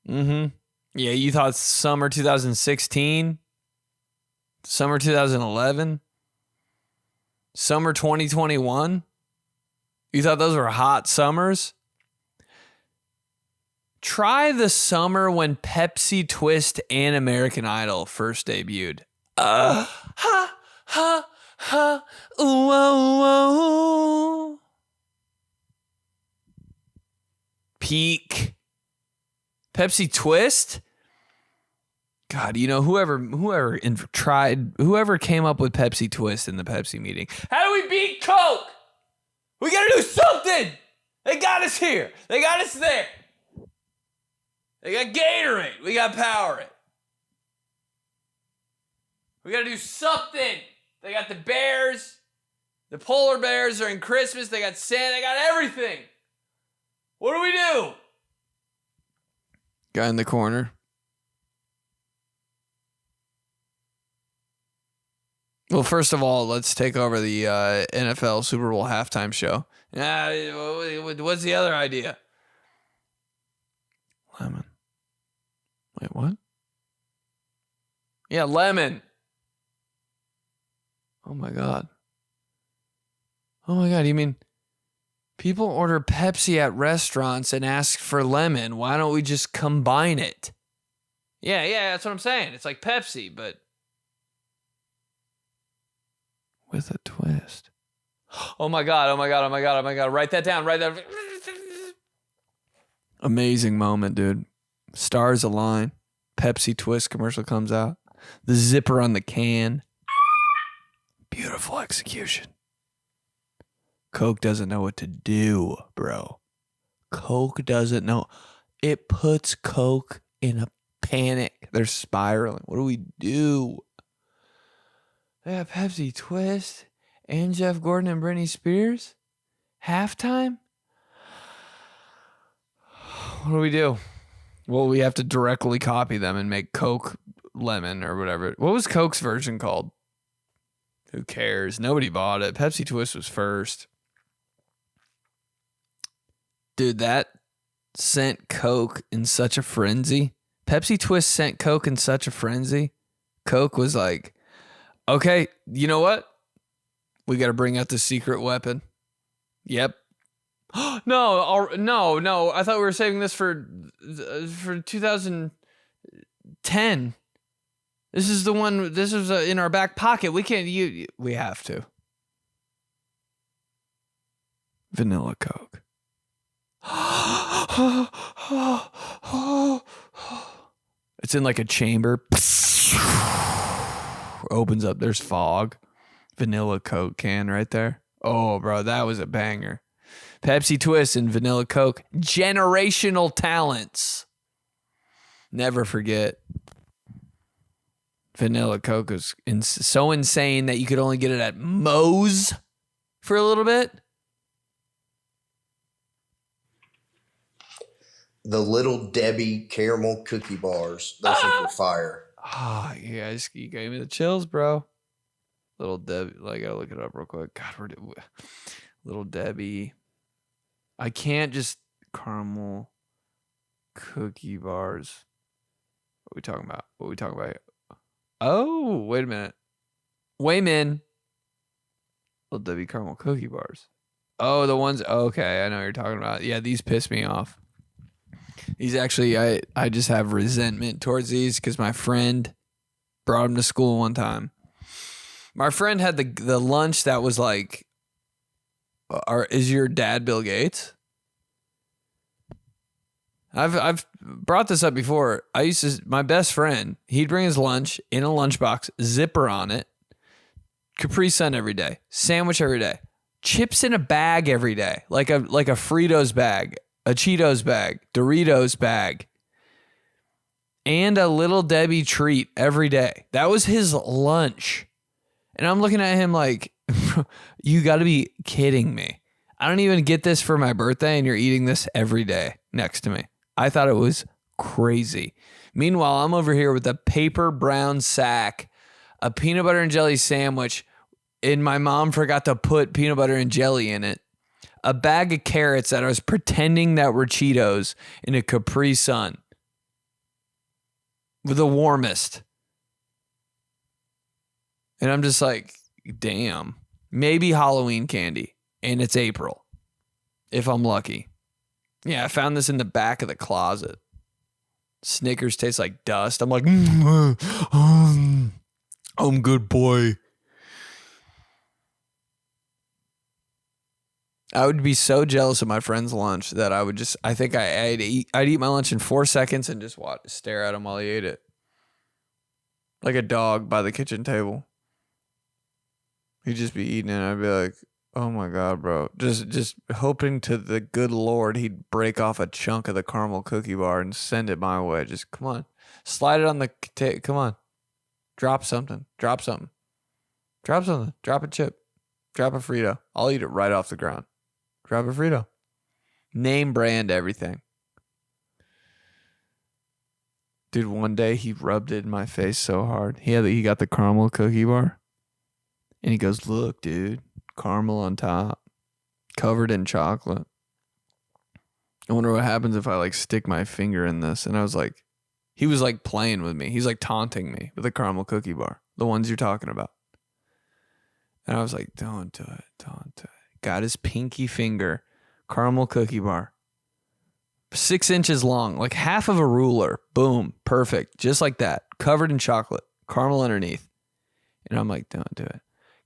Yeah, you thought summer 2016? Summer 2011? Summer 2021? You thought those were hot summers? Try the summer when Pepsi Twist and American Idol first debuted. Ooh, oh, oh. Peak. Pepsi Twist. God, you know, whoever came up with Pepsi Twist in the Pepsi meeting. How do we beat Coke? We got to do something. They got us here. They got us there. They got Gatorade. We got Powerade. We got to do something. They got the bears. The polar bears are in Christmas. They got Santa. They got everything. What do we do? Guy in the corner. Well, first of all, let's take over the NFL Super Bowl halftime show. What's the other idea? Lemon. Wait, what? Yeah, lemon. Oh my God. Oh my God, you mean people order Pepsi at restaurants and ask for lemon? Why don't we just combine it? Yeah, that's what I'm saying. It's like Pepsi, but with a twist. Oh my God. Write that down. Amazing moment, dude. Stars align. Pepsi Twist commercial comes out. The zipper on the can. Beautiful execution. Coke doesn't know what to do, bro. Coke doesn't know. It puts Coke in a panic. They're spiraling. What do we do? They have Pepsi Twist and Jeff Gordon and Britney Spears? Halftime? What do we do? Well, we have to directly copy them and make Coke lemon or whatever. What was Coke's version called? Who cares? Nobody bought it. Pepsi Twist was first. Dude, that sent Coke in such a frenzy. Pepsi Twist sent Coke in such a frenzy. Coke was like, okay, you know what? We got to bring out the secret weapon. Yep. No. I thought we were saving this for 2010. This is the one. This is in our back pocket. We can't. We have to. Vanilla Coke. It's in like a chamber. Opens up. There's fog. Vanilla Coke can right there. Oh, bro, that was a banger. Pepsi Twist and Vanilla Coke. Generational talents. Never forget. Vanilla Coke is so insane that you could only get it at Moe's for a little bit? The Little Debbie caramel cookie bars. Those things were fire. You gave me the chills, bro. Little Debbie. I gotta look it up real quick. God, Little Debbie. I can't just caramel cookie bars. What are we talking about? Oh, wait a minute. Wayman. Little Debbie caramel cookie bars. Oh, the ones. Okay, I know what you're talking about. Yeah, these piss me off. These actually, I just have resentment towards these because my friend brought them to school one time. My friend had the lunch that was like, is your dad Bill Gates? I've brought this up before. My best friend, he'd bring his lunch in a lunchbox, zipper on it, Capri Sun every day, sandwich every day, chips in a bag every day, like a Fritos bag, a Cheetos bag, Doritos bag, and a Little Debbie treat every day. That was his lunch. And I'm looking at him like, you got to be kidding me. I don't even get this for my birthday, and you're eating this every day next to me. I thought it was crazy. Meanwhile, I'm over here with a paper brown sack, a peanut butter and jelly sandwich, and my mom forgot to put peanut butter and jelly in it, a bag of carrots that I was pretending that were Cheetos in a Capri Sun with the warmest. And I'm just like, damn, maybe Halloween candy, and it's April, if I'm lucky. Yeah, I found this in the back of the closet. Snickers taste like dust. I'm like, I'm good boy. I would be so jealous of my friend's lunch that I'd eat my lunch in 4 seconds and just stare at him while he ate it. Like a dog by the kitchen table. He'd just be eating it, and I'd be like, oh my God, bro. Just hoping to the good Lord he'd break off a chunk of the caramel cookie bar and send it my way. Just, come on. Slide it on the come on. Drop something. Drop something. Drop something. Drop a chip. Drop a Frito. I'll eat it right off the ground. Drop a Frito. Name brand everything. Dude, one day he rubbed it in my face so hard. He got the caramel cookie bar. And he goes, look, dude, caramel on top, covered in chocolate. I wonder what happens if I stick my finger in this. And I was like, he was playing with me. He's taunting me with a caramel cookie bar, the ones you're talking about. And I was like, don't do it, don't do it. Got his pinky finger, caramel cookie bar, 6 inches long, like half of a ruler. Boom, perfect, just like that, covered in chocolate, caramel underneath. And I'm like, don't do it.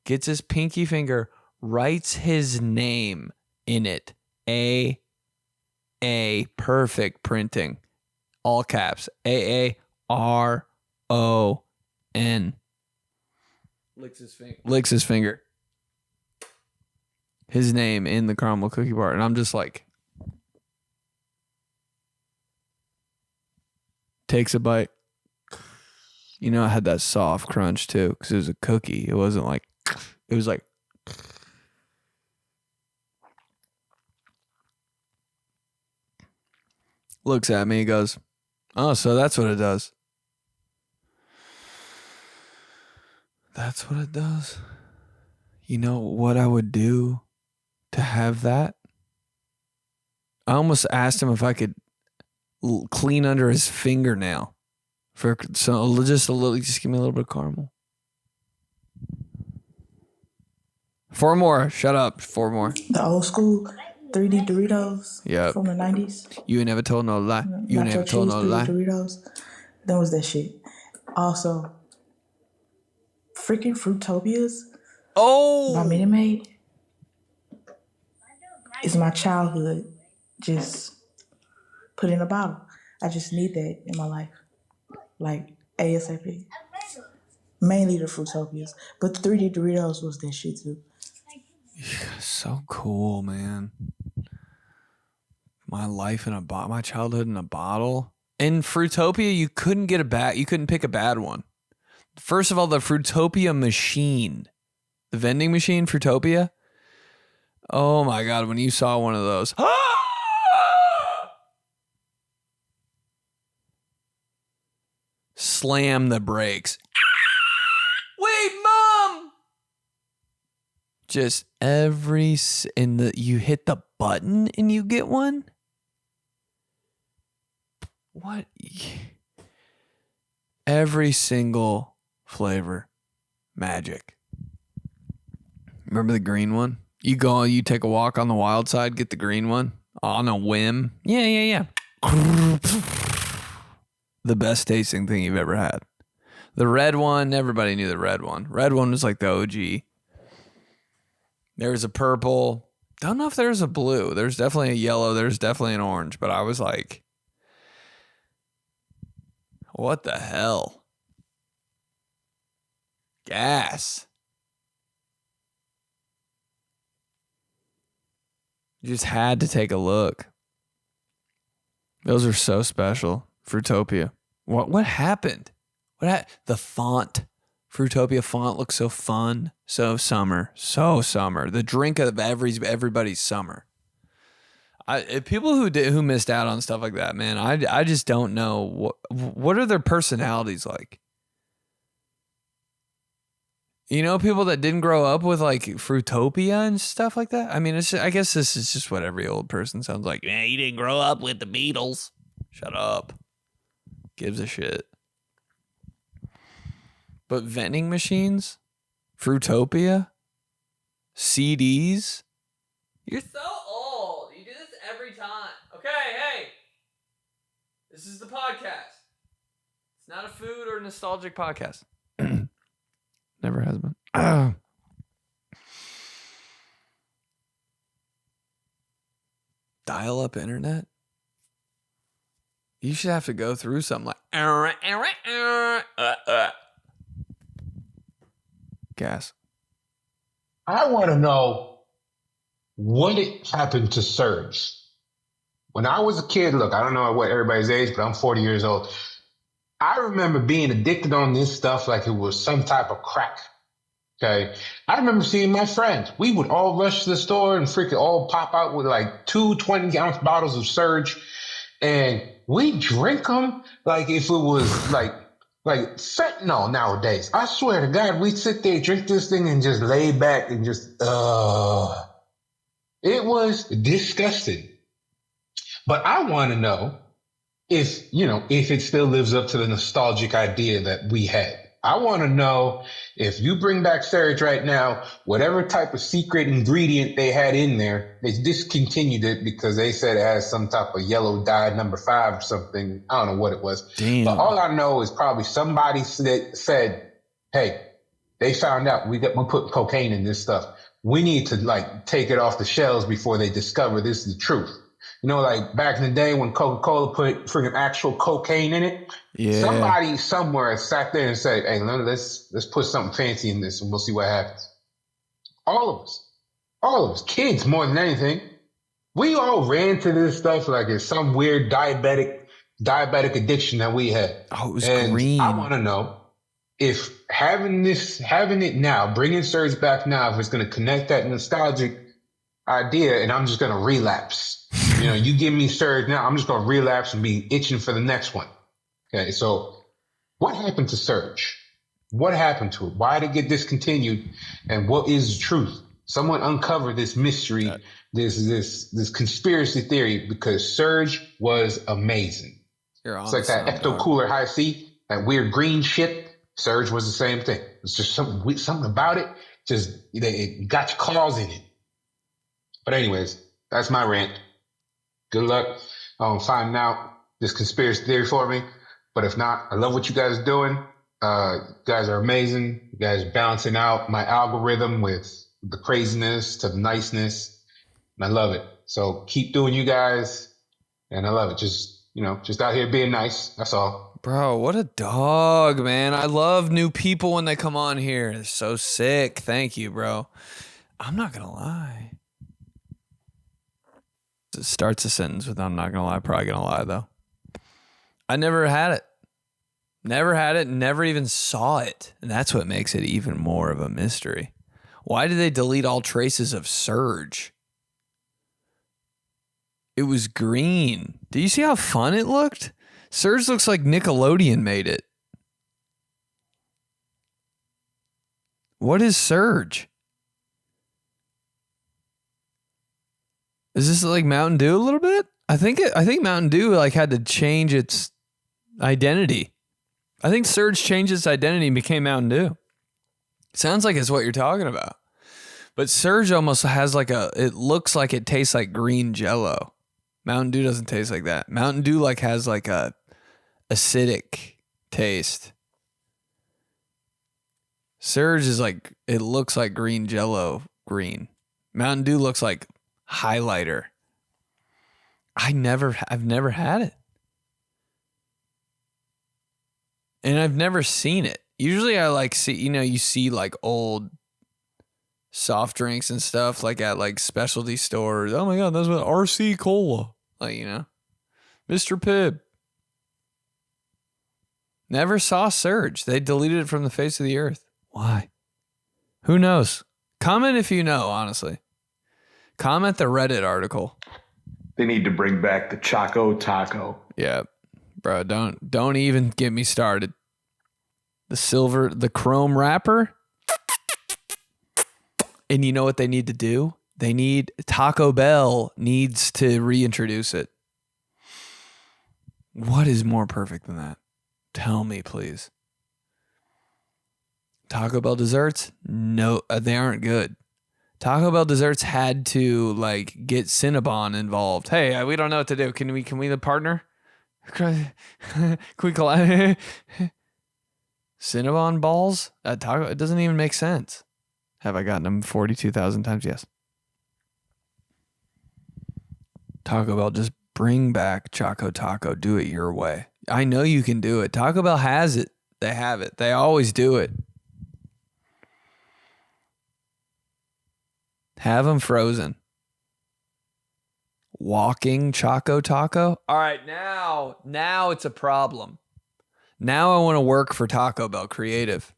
Gets his pinky finger, writes his name in it. A, perfect printing. All caps. A-A-R-O-N. Licks his finger. His name in the caramel cookie bar. And I'm just like, takes a bite. You know, I had that soft crunch too, because it was a cookie. It wasn't like, it was like, looks at me, he goes, oh, so that's what it does. That's what it does. You know what I would do to have that? I almost asked him if I could clean under his fingernail. Just give me a little bit of caramel. 4 more. Shut up. 4 more. The old school 3D Doritos. Yep. From the 90s. You ain't never told no lie. You ain't Nacho never told cheese, no 3D lie. Doritos. That was that shit. Also, freaking Fruitopias. Oh. By Minute Maid. Is my childhood. Just put in a bottle. I just need that in my life. Like ASAP. Mainly the Fruitopias. But the 3D Doritos was that shit too. Yeah, so cool, man. My life in a bottle, my childhood in a bottle. In Fruitopia, you couldn't pick a bad one. First of all, the Fruitopia machine, the vending machine, Fruitopia, Oh my God, when you saw one of those. Slam the brakes. Wait, Mom! Just you hit the button and you get one? What? Every single flavor. Magic. Remember the green one? You take a walk on the wild side, get the green one on a whim. Yeah. The best tasting thing you've ever had. The red one, everybody knew the red one. Red one was like the OG. There's a purple. Don't know if there's a blue. There's definitely a yellow. There's definitely an orange. But I was like, what the hell? Gas. You just had to take a look. Those are so special. Fruitopia. What happened? The font. Fruitopia font looks so fun. So summer. The drink of everybody's summer. People who missed out on stuff like that, man, I just don't know. What are their personalities like? You know, people that didn't grow up with like Fruitopia and stuff like that. I mean, I guess this is just what every old person sounds like. Man, you didn't grow up with the Beatles. Shut up. Gives a shit. But vending machines, Fruitopia, CDs. You're so old. You do this every time. Okay, hey. This is the podcast. It's not a food or nostalgic podcast. Never has been. Dial-up internet? You should have to go through something like gas. I want to know what happened to Surge. When I was a kid, look, I don't know what everybody's age, but I'm 40 years old. I remember being addicted on this stuff like it was some type of crack. Okay. I remember seeing my friends. We would all rush to the store and freaking all pop out with like 2 20-ounce bottles of Surge. And we drink them like if it was like fentanyl nowadays. I swear to God, we sit there, drink this thing and just lay back and just, it was disgusting. But I want to know if it still lives up to the nostalgic idea that we had. I want to know if you bring back Surge right now, whatever type of secret ingredient they had in there, they discontinued it because they said it has some type of yellow dye number 5 or something. I don't know what it was. Damn. But all I know is probably somebody said, hey, they found out we put cocaine in this stuff. We need to like take it off the shelves before they discover this is the truth. You know, like back in the day when Coca-Cola put freaking actual cocaine in it. Yeah. Somebody somewhere sat there and said, hey, let's put something fancy in this and we'll see what happens. All of us, kids more than anything. We all ran to this stuff like it's some weird diabetic addiction that we had. Oh, it was and green. I want to know if having it now, bringing Surge back now, if it's going to connect that nostalgic idea and I'm just going to relapse. You know, you give me Surge now, I'm just going to relapse and be itching for the next one. Okay, so what happened to Surge? What happened to it? Why did it get discontinued? And what is the truth? Someone uncover this mystery, this conspiracy theory, because Surge was amazing. It's like that Ecto Cooler High C, that weird green shit. Surge was the same thing. It's just something about it. Just it got your claws in it. But anyways, that's my rant. Good luck finding out this conspiracy theory for me. But if not, I love what you guys are doing. You guys are amazing. You guys are balancing out my algorithm with the craziness to the niceness. And I love it. So keep doing you guys. And I love it. Just out here being nice. That's all. Bro, what a dog, man. I love new people when they come on here. They're so sick. Thank you, bro. I'm not going to lie. It starts a sentence with I'm not going to lie. Probably going to lie, though. I never had it. Never even saw it. And that's what makes it even more of a mystery. Why did they delete all traces of Surge? It was green. Do you see how fun it looked? Surge looks like Nickelodeon made it. What is Surge? Is this like Mountain Dew a little bit? I think Mountain Dew like had to change its identity. I think Surge changed its identity and became Mountain Dew. Sounds like it's what you're talking about. But Surge almost has like it looks like it tastes like green Jello. Mountain Dew doesn't taste like that. Mountain Dew like has like a acidic taste. Surge is like, it looks like green Jello green. Mountain Dew looks like highlighter. I've never had it. And I've never seen it. Usually I like see, you see like old soft drinks and stuff like at like specialty stores. Oh my God, that's what RC Cola. Like, Mr. Pibb. Never saw Surge. They deleted it from the face of the earth. Why? Who knows? Comment if you know, honestly. Comment the Reddit article. They need to bring back the Choco Taco. Yeah. Bro, don't even get me started. The chrome wrapper. And you know what they need to do? Taco Bell needs to reintroduce it. What is more perfect than that? Tell me, please. Taco Bell desserts? No, they aren't good. Taco Bell desserts had to like get Cinnabon involved. Hey, we don't know what to do. Can we the partner? Can we collab? Cinnabon balls at Taco? It doesn't even make sense. Have I gotten them 42,000 times? Yes. Taco Bell, just bring back Choco Taco. Do it your way. I know you can do it. Taco Bell has it. They have it. They always do it. Have them frozen. Walking Choco Taco. All right, now it's a problem. Now I want to work for Taco Bell Creative.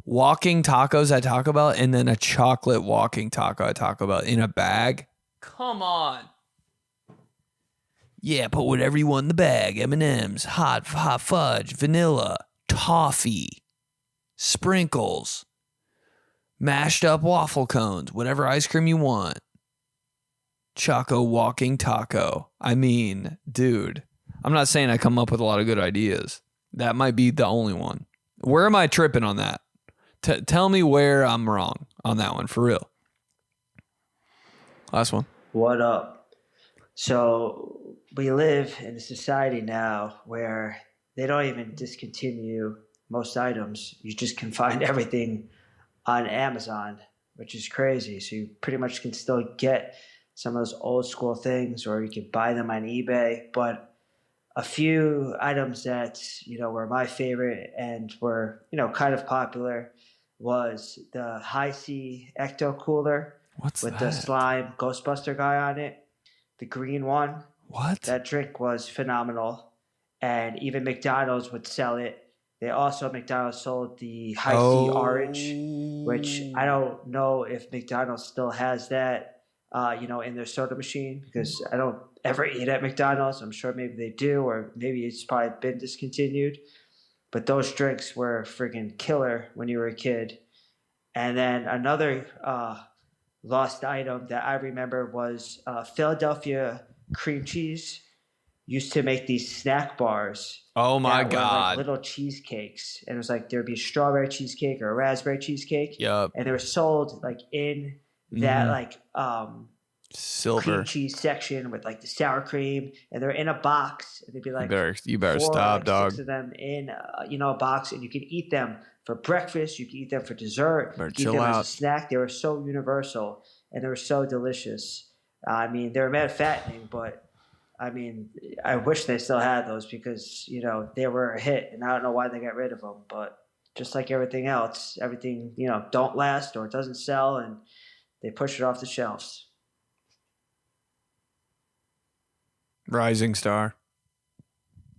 Walking tacos at Taco Bell and then a chocolate walking taco at Taco Bell in a bag. Come on. Yeah, put whatever you want in the bag. M&M's, hot fudge, vanilla, toffee, sprinkles, mashed up waffle cones, whatever ice cream you want. Choco walking taco. I mean, dude, I'm not saying I come up with a lot of good ideas. That might be the only one. Where am I tripping on that? Tell me where I'm wrong on that one, for real. Last one. What up? So we live in a society now where they don't even discontinue most items. You just can find everything on Amazon, which is crazy. So you pretty much can still get some of those old school things, or you can buy them on eBay. But a few items that, were my favorite and were, kind of popular was the High C Ecto Cooler with the slime Ghostbuster guy on it. The green one. What? That drink was phenomenal. And even McDonald's would sell it. McDonald's sold the High C Orange, which I don't know if McDonald's still has that, in their soda machine, because I don't ever eat at McDonald's. I'm sure maybe they do, or maybe it's probably been discontinued. But those drinks were freaking killer when you were a kid. And then another lost item that I remember was Philadelphia cream cheese. Used to make these snack bars. Oh my that God. Were like little cheesecakes. And it was like there'd be a strawberry cheesecake or a raspberry cheesecake. Yup. And they were sold like in that silver cream cheese section with like the sour cream, and they're in a box, and they'd be like you better 4 stop, or dog. 6 of them in a box, and you can eat them for breakfast, you can eat them for dessert, Better you can eat chill them out. as a snack. They were so universal and they were so delicious. I mean, they were mad fattening, but I mean, I wish they still had those because they were a hit, and I don't know why they got rid of them. But just like everything else, everything don't last or it doesn't sell, and they push it off the shelves. Rising star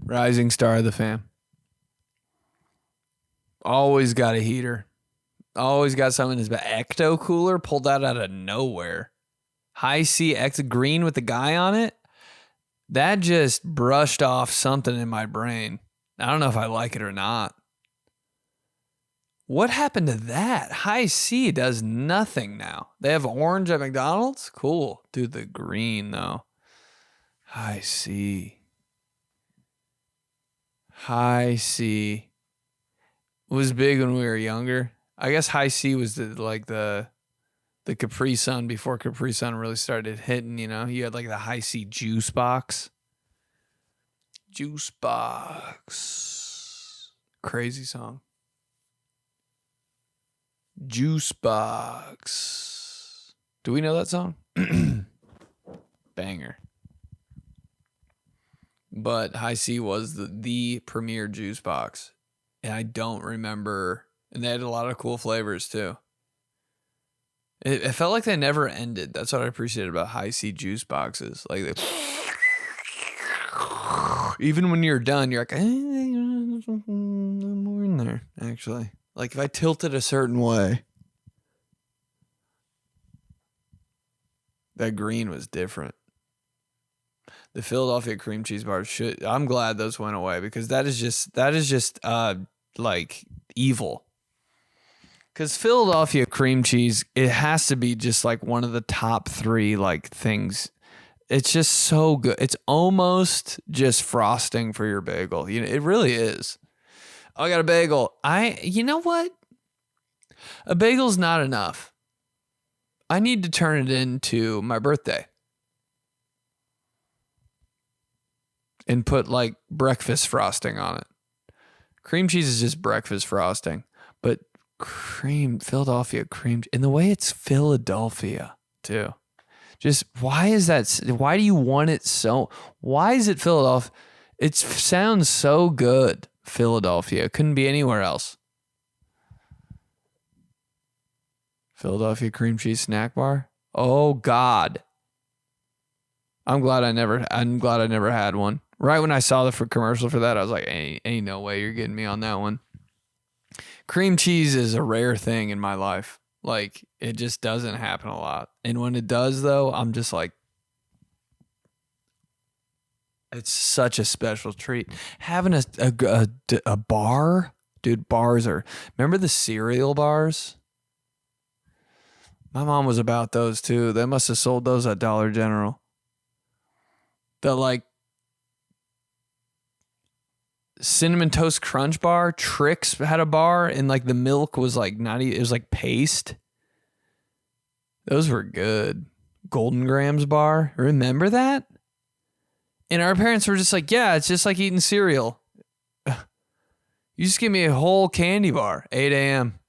of the fam. Always got a heater. Always got something in his back. Ecto Cooler pulled out of nowhere. High C Ecto green with the guy on it. That just brushed off something in my brain. I don't know if I like it or not. What happened to that? High C does nothing now. They have orange at McDonald's? Cool. Dude, the green, though. High C. High C was big when we were younger. I guess High C was the Capri Sun before Capri Sun really started hitting, you know? You had like the High C juice box. Juice box. Crazy song. Juice box. Do we know that song? Banger. But High C was the premier juice box. And I don't remember. And they had a lot of cool flavors too. It felt like they never ended. That's what I appreciated about High C juice boxes. Like they, even when you're done, you're like, there's more in there, actually. Like if I tilt it a certain way, that green was different. The Philadelphia cream cheese bars I'm glad those went away because that is just like evil. Because Philadelphia cream cheese, it has to be just like one of the top 3 like things. It's just so good. It's almost just frosting for your bagel. You know, it really is. I got a bagel. You know what? A bagel's not enough. I need to turn it into my birthday. And put like breakfast frosting on it. Cream cheese is just breakfast frosting. But Philadelphia cream, and the way it's Philadelphia too. Just why is that? Why do you want it so? Why is it Philadelphia? It sounds so good. Philadelphia. It couldn't be anywhere else. Philadelphia cream cheese snack bar. Oh God. I'm glad I never had one. Right when I saw the commercial for that, I was like, ain't no way you're getting me on that one. Cream cheese is a rare thing in my life. Like, it just doesn't happen a lot. And when it does, though, I'm just like, it's such a special treat. Having a bar, dude, bars are, remember the cereal bars? My mom was about those too. They must have sold those at Dollar General. The like Cinnamon Toast Crunch bar. Trix had a bar, and like the milk was like it was like paste. Those were good. Golden Grams bar. Remember that? And our parents were just like, yeah, it's just like eating cereal. You just give me a whole candy bar, 8 a.m.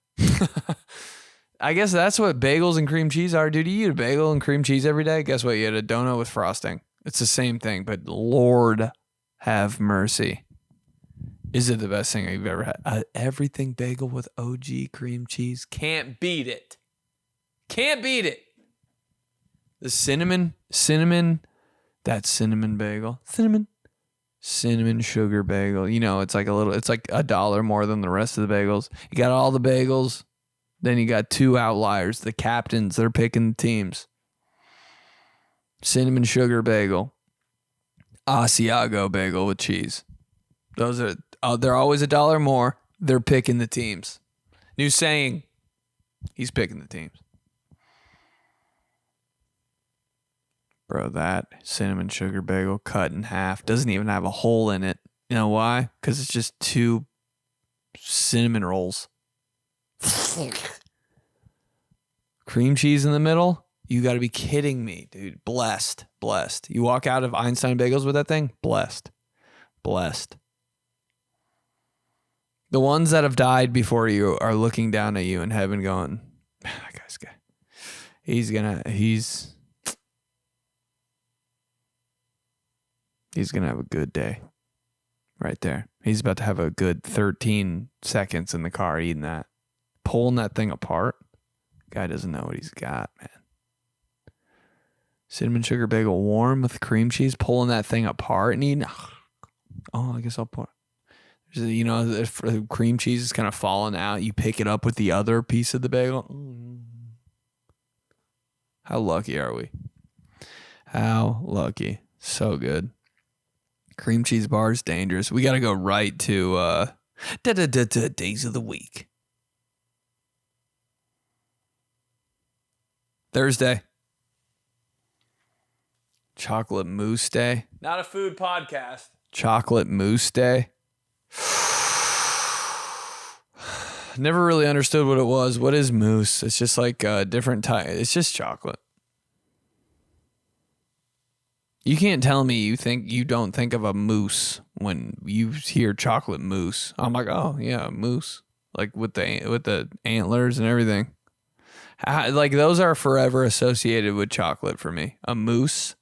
I guess that's what bagels and cream cheese are. Dude, you eat a bagel and cream cheese every day? Guess what? You had a donut with frosting. It's the same thing, but Lord have mercy. Is it the best thing you've ever had? Everything bagel with OG cream cheese. Can't beat it. Can't beat it. The cinnamon, that cinnamon bagel. Cinnamon sugar bagel. You know, it's like $1 more than the rest of the bagels. You got all the bagels. Then you got 2 outliers, the captains. They're picking the teams. Cinnamon sugar bagel. Asiago bagel with cheese. Those are, they're always $1 more. They're picking the teams. New saying, he's picking the teams. Bro, that cinnamon sugar bagel cut in half doesn't even have a hole in it. You know why? Because it's just 2 cinnamon rolls. Cream cheese in the middle? You got to be kidding me, dude. Blessed. You walk out of Einstein Bagels with that thing? Blessed. The ones that have died before you are looking down at you in heaven going, that guy's good. He's going to have a good day. Right there. He's about to have a good 13 seconds in the car eating that. Pulling that thing apart. Guy doesn't know what he's got, man. Cinnamon sugar bagel warm with cream cheese. Pulling that thing apart and eating. Oh, I guess I'll pour. You know, if the cream cheese is kind of falling out, you pick it up with the other piece of the bagel. How lucky are we? How lucky. So good. Cream cheese bar is dangerous. We got to go right to days of the week. Thursday. Chocolate mousse day. Not a food podcast. Chocolate mousse day. Never really understood what it was. What is mousse? It's just like a different type. It's just chocolate. You can't tell me you don't think of a mousse when you hear chocolate mousse. I'm like, oh yeah, mousse, like with the antlers and everything. Like those are forever associated with chocolate for me. A mousse.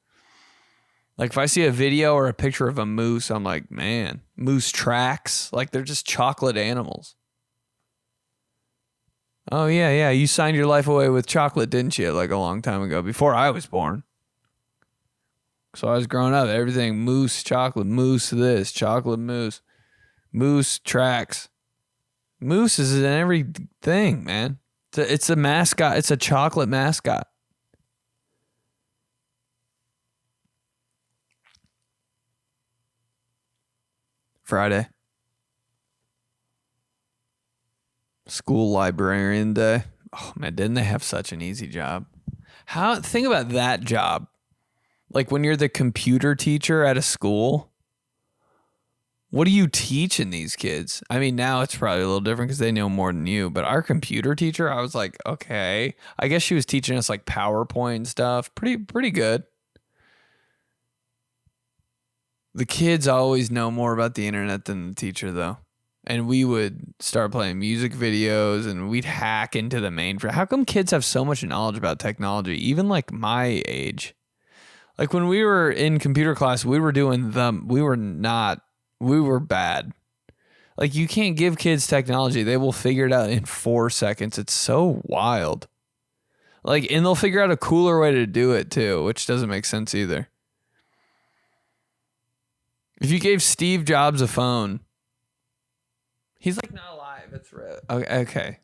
Like if I see a video or a picture of a moose, I'm like, man, moose tracks. Like they're just chocolate animals. Oh yeah. You signed your life away with chocolate, didn't you? Like a long time ago, before I was born. So I was growing up, everything moose, chocolate, moose this, chocolate moose, moose tracks. Moose is in everything, man. It's a mascot. It's a chocolate mascot. Friday. School librarian day. Oh man, didn't they have such an easy job? Think about that job. Like when you're the computer teacher at a school, what are you teaching these kids? I mean, now it's probably a little different because they know more than you. But our computer teacher, I was like, okay. I guess she was teaching us like PowerPoint and stuff. Pretty good. The kids always know more about the internet than the teacher, though. And we would start playing music videos and we'd hack into the mainframe. How come kids have so much knowledge about technology, even like my age? Like when we were in computer class, we were bad. Like you can't give kids technology. They will figure it out in 4 seconds. It's so wild. Like, and they'll figure out a cooler way to do it too, which doesn't make sense either. If you gave Steve Jobs a phone, he's like not alive. It's real. Okay.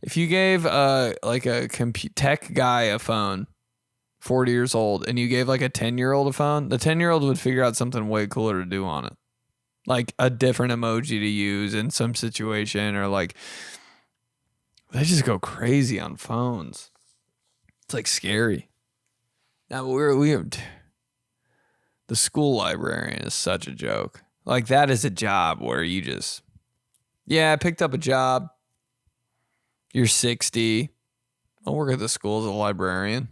If you gave like a tech guy a phone, 40 years old, and you gave like a 10-year-old a phone, the 10-year-old would figure out something way cooler to do on it. Like a different emoji to use in some situation, or like they just go crazy on phones. It's like scary. Now the school librarian is such a joke. Like that is a job where you just, I picked up a job. You're 60. I'll work at the school as a librarian.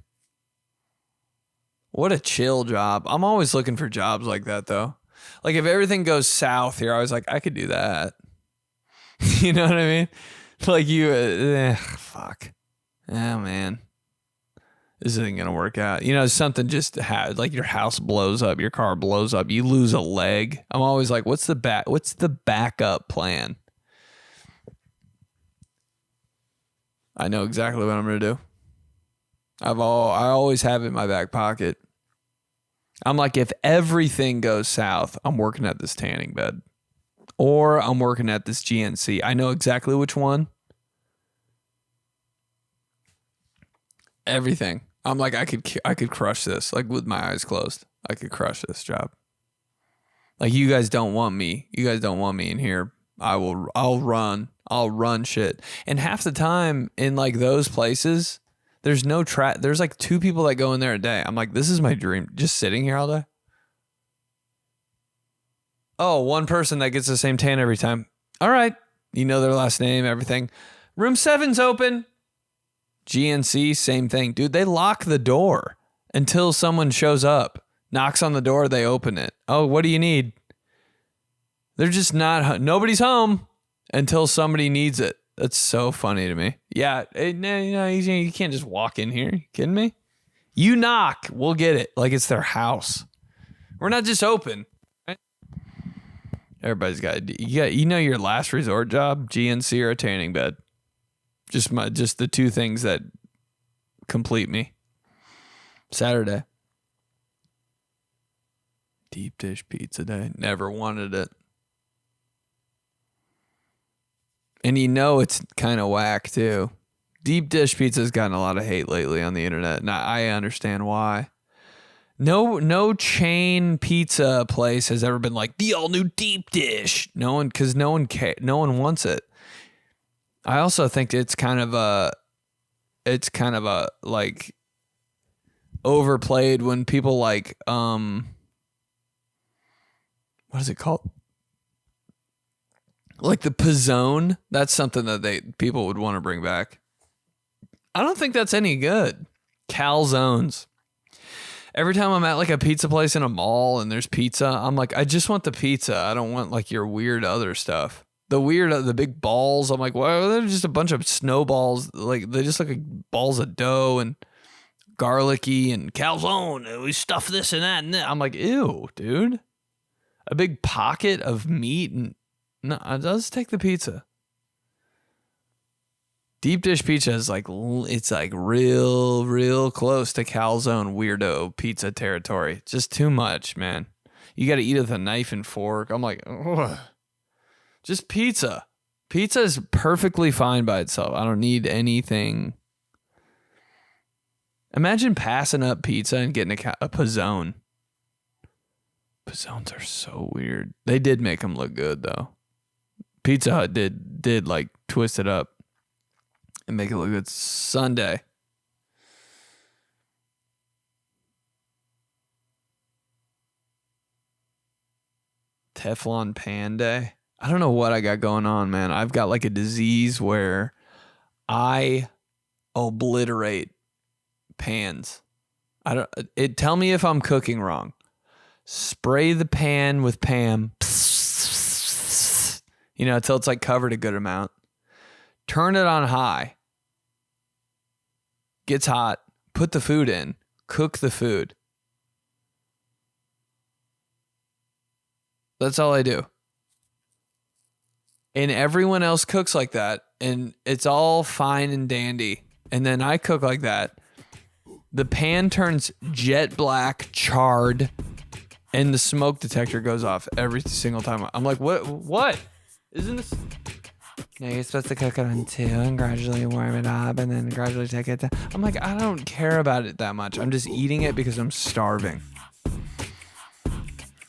What a chill job. I'm always looking for jobs like that, though. Like, if everything goes south here, I was like, I could do that. You know what I mean? Like, fuck. Oh, man. This isn't going to work out. You know, something just like your house blows up, your car blows up, you lose a leg. I'm always like, what's the backup plan? I know exactly what I'm going to do. I always have it in my back pocket. I'm like, if everything goes south, I'm working at this tanning bed. Or I'm working at this GNC. I know exactly which one. Everything. I'm like, I could crush this. Like with my eyes closed. I could crush this job. Like you guys don't want me. You guys don't want me in here. I'll run shit. And half the time in like those places, there's no there's like 2 people that go in there a day. I'm like, this is my dream. Just sitting here all day. Oh, one person that gets the same tan every time. All right. You know their last name, everything. Room 7's open. GNC, same thing. Dude, they lock the door until someone shows up. Knocks on the door, they open it. Oh, what do you need? They're just nobody's home until somebody needs it. That's so funny to me. Yeah, you can't just walk in here. You kidding me? You knock, we'll get it. Like it's their house. We're not just open. Right? Everybody's got your last resort job, GNC or a tanning bed. Just the 2 things that complete me. Saturday. Deep dish pizza day. Never wanted it. And it's kind of whack too. Deep dish pizza's gotten a lot of hate lately on the internet, and I understand why. No chain pizza place has ever been like the all new deep dish. No one wants it. I also think it's kind of a like overplayed when people like what is it called? Like the pizzone. That's something that people would want to bring back. I don't think that's any good. Calzones. Every time I'm at like a pizza place in a mall and there's pizza, I'm like, I just want the pizza. I don't want like your weird other stuff. The big balls. I'm like, well, they're just a bunch of snowballs. Like they just look like balls of dough and garlicky and calzone. We stuff this and that and that. I'm like, ew, dude. A big pocket of meat and no, let's take the pizza. Deep dish pizza is like, it's like real close to calzone weirdo pizza territory. Just too much, man. You got to eat it with a knife and fork. I'm like, ugh. Just pizza. Pizza is perfectly fine by itself. I don't need anything. Imagine passing up pizza and getting a pizzone. Pizzones are so weird. They did make them look good though. Pizza Hut did like twist it up and make it look good. Sunday. Teflon pan day. I don't know what I got going on, man. I've got like a disease where I obliterate pans. Tell me if I'm cooking wrong. Spray the pan with Pam. Until it's like covered a good amount. Turn it on high. Gets hot. Put the food in. Cook the food. That's all I do. And everyone else cooks like that. And it's all fine and dandy. And then I cook like that. The pan turns jet black, charred, and the smoke detector goes off every single time. I'm like, what? Isn't this... No, you're supposed to cook it on 2 and gradually warm it up and then gradually take it down. I'm like, I don't care about it that much. I'm just eating it because I'm starving.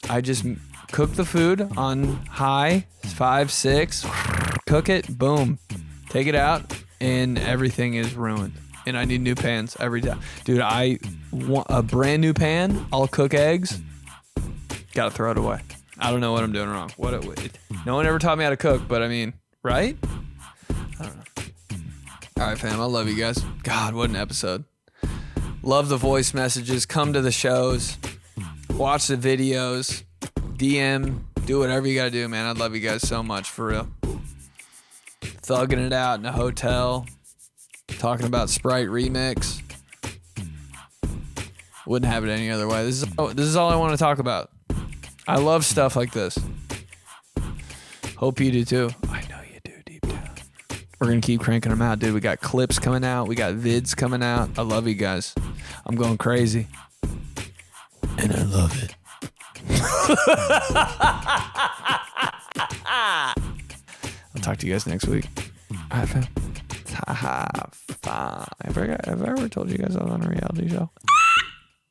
I just cook the food on high, 5, 6, cook it, boom. Take it out, and everything is ruined. And I need new pans every time. Dude, I want a brand new pan. I'll cook eggs. Gotta throw it away. I don't know what I'm doing wrong. No one ever taught me how to cook, but I mean, right? I don't know. All right, fam. I love you guys. God, what an episode. Love the voice messages. Come to the shows. Watch the videos. DM. Do whatever you gotta do, man. I love you guys so much, for real. Thugging it out in a hotel. Talking about Sprite Remix. Wouldn't have it any other way. This is all I want to talk about. I love stuff like this. Hope you do too. I know you do deep down. We're going to keep cranking them out, dude. We got clips coming out. We got vids coming out. I love you guys. I'm going crazy. And I love it. I'll talk to you guys next week. All right, fam. Have I ever told you guys I was on a reality show?